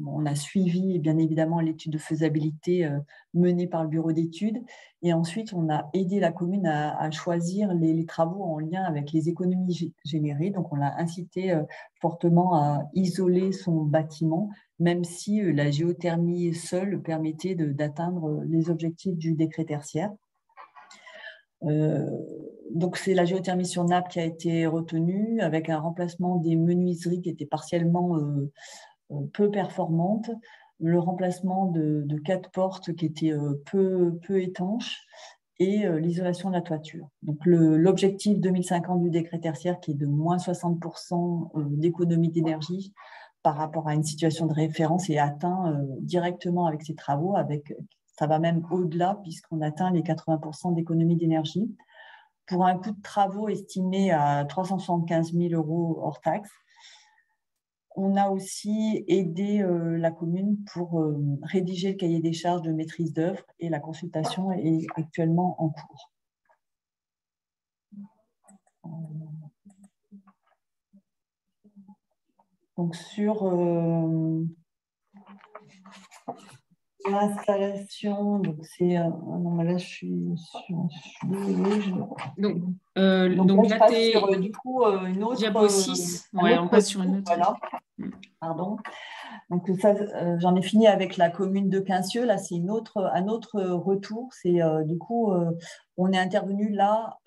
On a suivi bien évidemment l'étude de faisabilité menée par le bureau d'études. Et ensuite, on a aidé la commune à choisir les travaux en lien avec les économies générées. Donc, on l'a incité fortement à isoler son bâtiment, même si la géothermie seule permettait d'atteindre les objectifs du décret tertiaire. Donc, c'est la géothermie sur nappe qui a été retenue, avec un remplacement des menuiseries qui étaient partiellement peu performantes, le remplacement de 4 portes qui étaient peu étanches et l'isolation de la toiture. Donc, l'objectif 2050 du décret tertiaire, qui est de moins 60% d'économie d'énergie par rapport à une situation de référence, est atteint directement avec ces travaux, ça va même au-delà puisqu'on atteint les 80% d'économie d'énergie pour un coût de travaux estimé à 375 000 € hors taxe. On a aussi aidé la commune pour rédiger le cahier des charges de maîtrise d'œuvre et la consultation est actuellement en cours. Donc, sur l'installation, donc c'est non mais là je suis désolée. Donc là, là, je passe sur du coup une autre diapo 6. Ouais, on passe sur une autre. Voilà. Pardon. Donc ça, j'en ai fini avec la commune de Quincieux. Là, c'est un autre retour. C'est du coup, on est intervenu là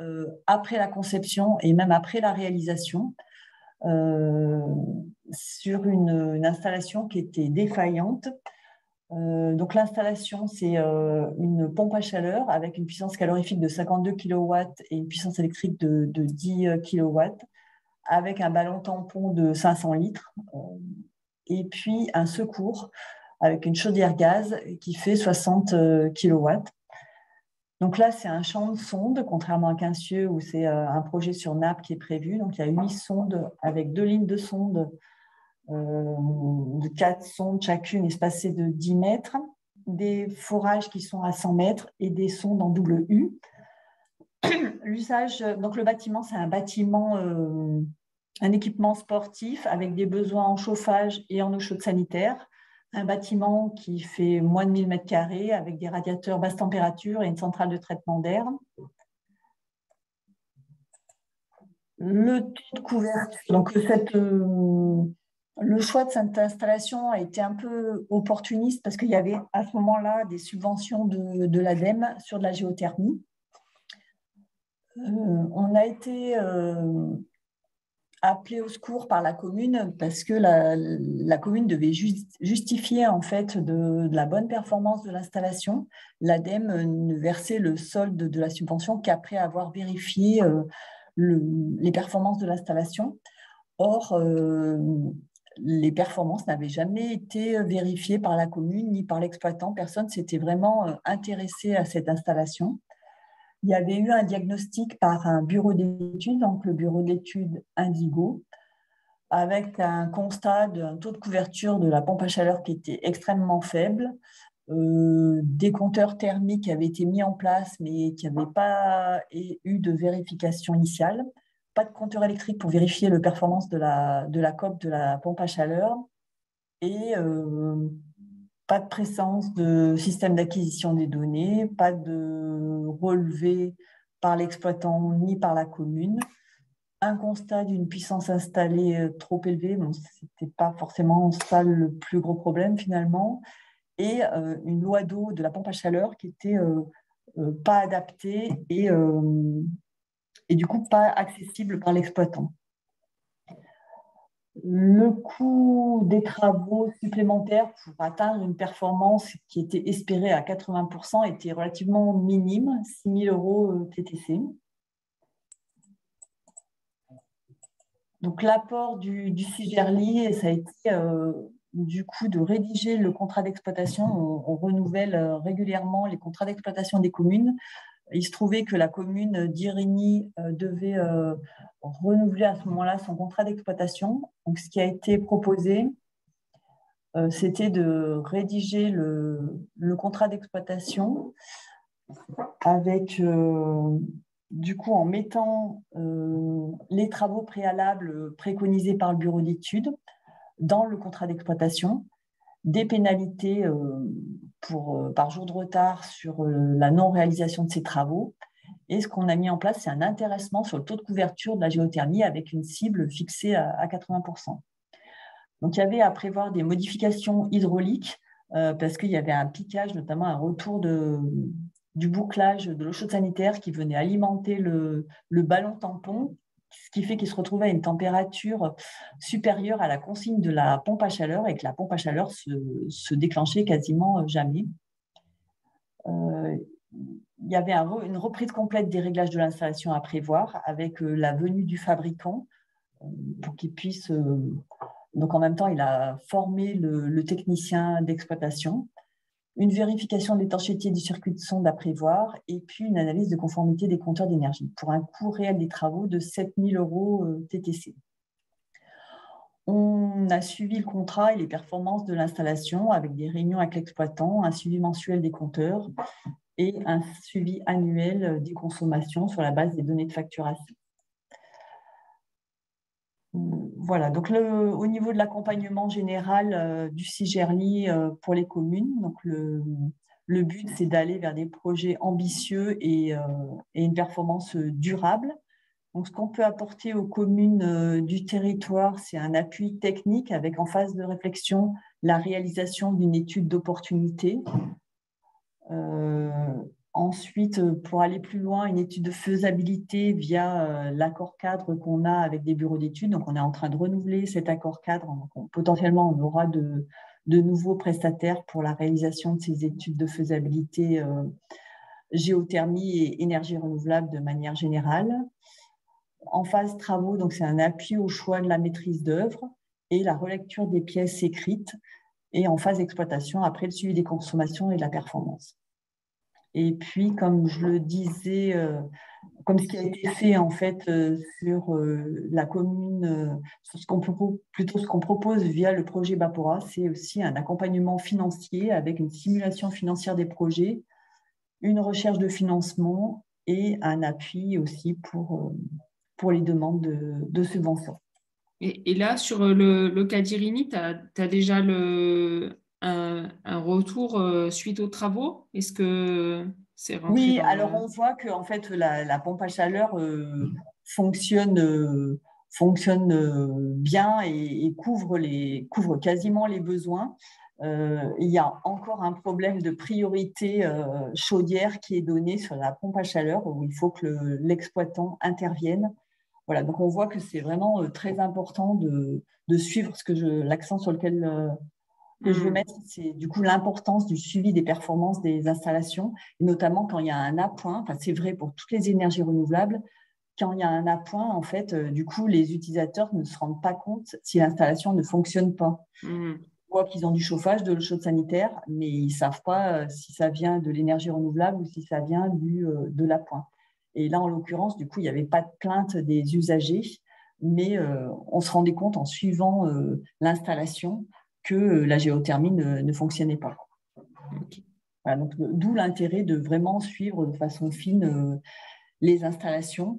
après la conception et même après la réalisation sur une installation qui était défaillante. Donc l'installation, c'est une pompe à chaleur avec une puissance calorifique de 52 kW et une puissance électrique de 10 kW avec un ballon tampon de 500 litres et puis un secours avec une chaudière gaz qui fait 60 kW. Donc là, c'est un champ de sondes, contrairement à Quincieux où c'est un projet sur nappe qui est prévu. Donc il y a 8 sondes avec 2 lignes de sondes de 4 sondes chacune espacées de 10 mètres, des forages qui sont à 100 mètres et des sondes en double U. L'usage, donc le bâtiment, c'est un bâtiment, un équipement sportif avec des besoins en chauffage et en eau chaude sanitaire. Un bâtiment qui fait moins de 1000 mètres carrés avec des radiateurs basse température et une centrale de traitement d'air. Le taux de couverture, donc le choix de cette installation a été un peu opportuniste parce qu'il y avait à ce moment-là des subventions de l'ADEME sur de la géothermie. On a été appelé au secours par la commune parce que la commune devait justifier en fait de la bonne performance de l'installation. L'ADEME ne versait le solde de la subvention qu'après avoir vérifié les performances de l'installation. Or, les performances n'avaient jamais été vérifiées par la commune ni par l'exploitant. Personne ne s'était vraiment intéressé à cette installation. Il y avait eu un diagnostic par un bureau d'études, donc le bureau d'études Indigo, avec un constat d'un taux de couverture de la pompe à chaleur qui était extrêmement faible, des compteurs thermiques qui avaient été mis en place mais qui n'avaient pas eu de vérification initiale, pas de compteur électrique pour vérifier la performance de la coque de la pompe à chaleur et pas de présence de système d'acquisition des données, pas de relevé par l'exploitant ni par la commune. Un constat d'une puissance installée trop élevée, bon, ce n'était pas forcément ça le plus gros problème finalement, et une loi d'eau de la pompe à chaleur qui n'était pas adaptée et du coup pas accessible par l'exploitant. Le coût des travaux supplémentaires pour atteindre une performance qui était espérée à 80% était relativement minime, 6 000 € TTC. Donc, l'apport du CIGERLI, ça a été du coup de rédiger le contrat d'exploitation. On renouvelle régulièrement les contrats d'exploitation des communes. Il se trouvait que la commune d'Irigny devait renouveler à ce moment-là son contrat d'exploitation. Donc, ce qui a été proposé, c'était de rédiger le contrat d'exploitation avec, du coup, en mettant les travaux préalables préconisés par le bureau d'études dans le contrat d'exploitation, des pénalités par jour de retard sur la non-réalisation de ces travaux. Et ce qu'on a mis en place, c'est un intéressement sur le taux de couverture de la géothermie avec une cible fixée à 80%. Donc, il y avait à prévoir des modifications hydrauliques parce qu'il y avait un piquage, notamment un retour du bouclage de l'eau chaude sanitaire qui venait alimenter le ballon tampon, ce qui fait qu'il se retrouvait à une température supérieure à la consigne de la pompe à chaleur et que la pompe à chaleur se déclenchait quasiment jamais. Il y avait une reprise complète des réglages de l'installation à prévoir avec la venue du fabricant pour qu'il puisse... donc, en même temps, il a formé le technicien d'exploitation, une vérification de l'étanchéité du circuit de sonde à prévoir et puis une analyse de conformité des compteurs d'énergie pour un coût réel des travaux de 7 000 € TTC. On a suivi le contrat et les performances de l'installation avec des réunions avec l'exploitant, un suivi mensuel des compteurs et un suivi annuel des consommations sur la base des données de facturation. Voilà, donc au niveau de l'accompagnement général du CIGERLI pour les communes, donc le but, c'est d'aller vers des projets ambitieux et une performance durable. Donc, ce qu'on peut apporter aux communes du territoire, c'est un appui technique avec en phase de réflexion la réalisation d'une étude d'opportunité. Ensuite, pour aller plus loin, une étude de faisabilité via l'accord cadre qu'on a avec des bureaux d'études. Donc, on est en train de renouveler cet accord cadre. Donc, potentiellement, on aura de nouveaux prestataires pour la réalisation de ces études de faisabilité géothermie et énergie renouvelable de manière générale. En phase travaux, donc c'est un appui au choix de la maîtrise d'œuvre et la relecture des pièces écrites. Et en phase d'exploitation, après le suivi des consommations et de la performance. Et puis, comme je le disais, comme ce qui a été fait en fait sur la commune, sur ce qu'on propose via le projet Bapora, c'est aussi un accompagnement financier avec une simulation financière des projets, une recherche de financement et un appui aussi pour les demandes de subventions. Et là, sur le cas d'Irigny, tu as déjà un retour suite aux travaux? Est-ce que c'est rentré Oui, alors on voit que en fait, la pompe à chaleur fonctionne bien et couvre quasiment les besoins. Il y a encore un problème de priorité chaudière qui est donné sur la pompe à chaleur où il faut que l'exploitant intervienne. Voilà, donc on voit que c'est vraiment très important de suivre l'accent sur lequel que je veux mettre, c'est du coup l'importance du suivi des performances des installations, et notamment quand il y a un appoint, enfin c'est vrai pour toutes les énergies renouvelables, quand il y a un appoint, en fait, du coup, les utilisateurs ne se rendent pas compte si l'installation ne fonctionne pas. Ils voient qu'ils ont du chauffage, de l'eau chaude sanitaire, mais ils ne savent pas si ça vient de l'énergie renouvelable ou si ça vient de l'appoint. Et là, en l'occurrence, du coup, il n'y avait pas de plainte des usagers, mais on se rendait compte en suivant l'installation que la géothermie ne fonctionnait pas. Okay. Voilà, d'où l'intérêt de vraiment suivre de façon fine les installations.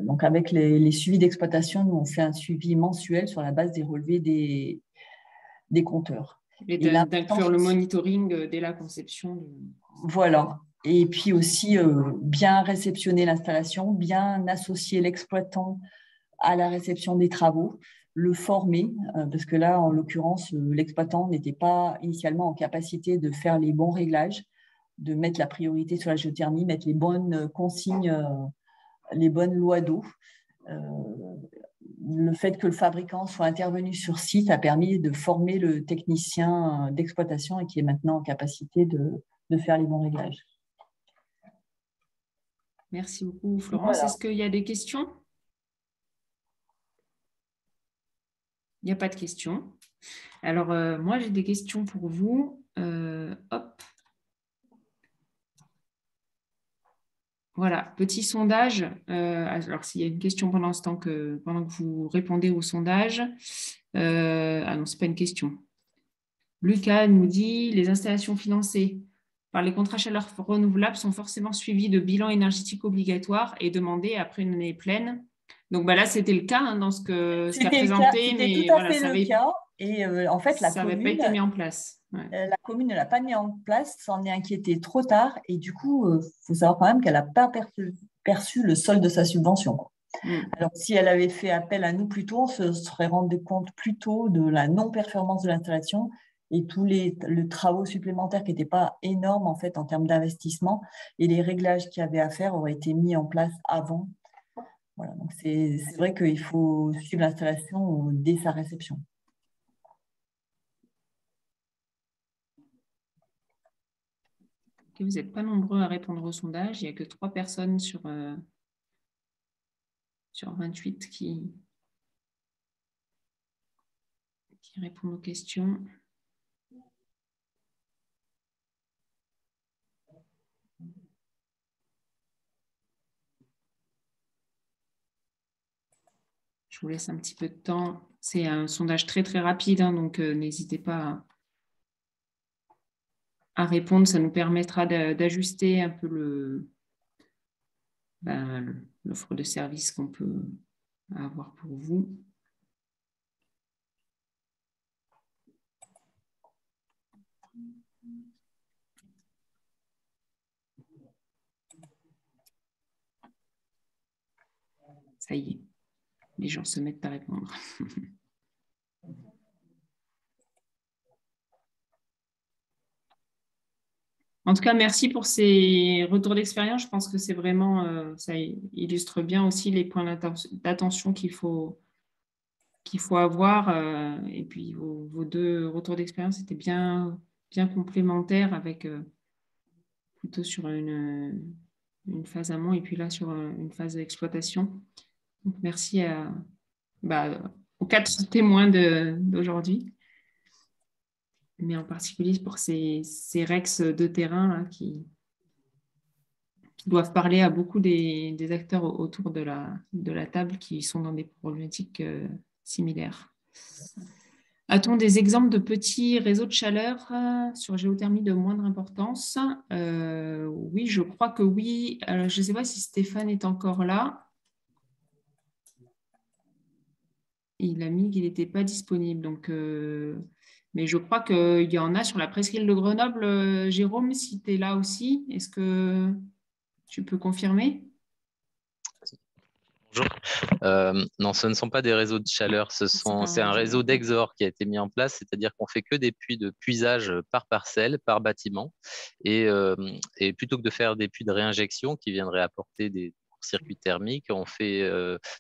Donc avec les suivis d'exploitation, nous on fait un suivi mensuel sur la base des relevés des compteurs. Et d'inclure le monitoring dès la conception. Voilà. Et puis aussi bien réceptionner l'installation, bien associer l'exploitant à la réception des travaux, le former, parce que là, en l'occurrence, l'exploitant n'était pas initialement en capacité de faire les bons réglages, de mettre la priorité sur la géothermie, mettre les bonnes consignes, les bonnes lois d'eau. Le fait que le fabricant soit intervenu sur site a permis de former le technicien d'exploitation et qui est maintenant en capacité de faire les bons réglages. Merci beaucoup, Florence. Voilà. Est-ce qu'il y a des questions ? Il n'y a pas de questions. Alors, moi, j'ai des questions pour vous. Hop. Voilà, petit sondage. Alors, s'il y a une question pendant que vous répondez au sondage. Ah non, ce n'est pas une question. Lucas nous dit, les installations financées par les contrats chaleur renouvelables sont forcément suivies de bilan énergétique obligatoire et demandées après une année pleine. Donc là, c'était le cas dans ce qu'a présenté, mais tout à fait le cas. Et en fait, ça n'avait pas été mis en place. Ouais. La commune ne l'a pas mis en place, s'en est inquiétée trop tard. Et du coup, il faut savoir quand même qu'elle n'a pas perçu le solde de sa subvention. Alors, si elle avait fait appel à nous plus tôt, on se serait rendu compte plus tôt de la non-performance de l'installation et tous les travaux supplémentaires qui n'étaient pas énormes en fait en termes d'investissement, et les réglages qu'il y avait à faire auraient été mis en place avant. Voilà, donc c'est vrai qu'il faut suivre l'installation dès sa réception. Vous n'êtes pas nombreux à répondre au sondage. Il n'y a que 3 personnes sur 28 qui répondent aux questions. Je vous laisse un petit peu de temps. C'est un sondage très, très rapide, hein, donc n'hésitez pas à répondre. Ça nous permettra d'ajuster un peu l'offre de service qu'on peut avoir pour vous. Ça y est, les gens se mettent à répondre. En tout cas, merci pour ces retours d'expérience. Je pense que c'est vraiment, ça illustre bien aussi les points d'attention qu'il faut avoir. Et puis, vos 2 retours d'expérience étaient bien complémentaires avec plutôt sur une phase amont et puis là sur une phase d'exploitation. Donc, merci aux 4 témoins d'aujourd'hui, mais en particulier pour ces REX de terrain là, qui doivent parler à beaucoup des acteurs autour de la table qui sont dans des problématiques similaires. A-t-on des exemples de petits réseaux de chaleur sur géothermie de moindre importance? Oui, je crois que oui. Alors, je ne sais pas si Stéphane est encore là. Il a mis qu'il n'était pas disponible. Donc, mais je crois qu'il y en a sur la presqu'île de Grenoble. Jérôme, si tu es là aussi, est-ce que tu peux confirmer? Bonjour. Non, ce ne sont pas des réseaux de chaleur, c'est un réseau d'exor qui a été mis en place, c'est-à-dire qu'on fait que des puits de puisage par parcelle, par bâtiment, et plutôt que de faire des puits de réinjection qui viendraient apporter des circuits thermiques, on fait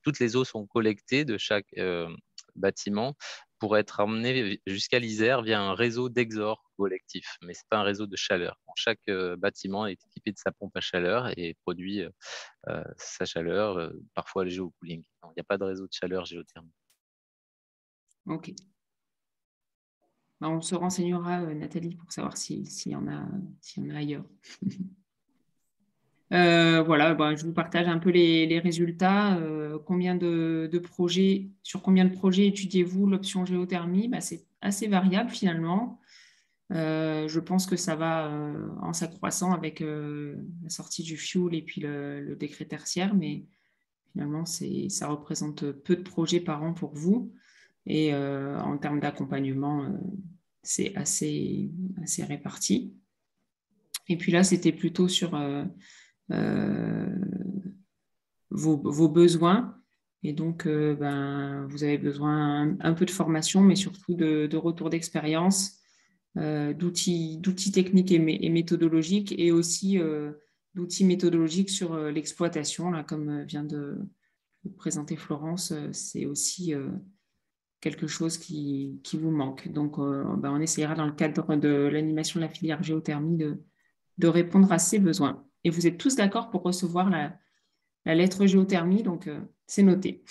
toutes les eaux sont collectées de chaque bâtiment pour être emmenées jusqu'à l'Isère via un réseau d'exor collectif, mais ce n'est pas un réseau de chaleur. Chaque bâtiment est équipé de sa pompe à chaleur et produit sa chaleur, parfois le géocooling. Il n'y a pas de réseau de chaleur géothermique. Ok. On se renseignera, Nathalie, pour savoir s'il y en a ailleurs. Voilà, je vous partage un peu les résultats. Sur combien de projets étudiez-vous l'option géothermie? C'est assez variable finalement. Je pense que ça va en s'accroissant avec la sortie du fuel et puis le décret tertiaire, mais finalement, ça représente peu de projets par an pour vous. Et en termes d'accompagnement, c'est assez réparti. Et puis là, c'était plutôt sur vos besoins. Et donc, vous avez besoin un peu de formation, mais surtout de retour d'expérience, d'outils techniques et méthodologiques, et aussi d'outils méthodologiques sur l'exploitation. Là, comme vient de présenter Florence, c'est aussi quelque chose qui vous manque. Donc, on essaiera dans le cadre de l'animation de la filière géothermie de répondre à ces besoins. Et vous êtes tous d'accord pour recevoir la lettre géothermie, donc c'est noté.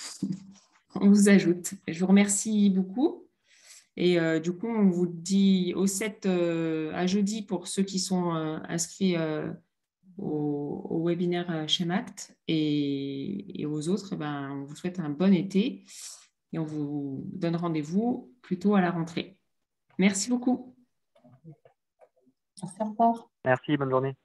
On vous ajoute. Je vous remercie beaucoup. Et du coup, on vous dit au 7 à jeudi pour ceux qui sont inscrits au webinaire Chemact et aux autres, on vous souhaite un bon été et on vous donne rendez-vous plutôt à la rentrée. Merci beaucoup. Merci, au revoir. Merci, bonne journée.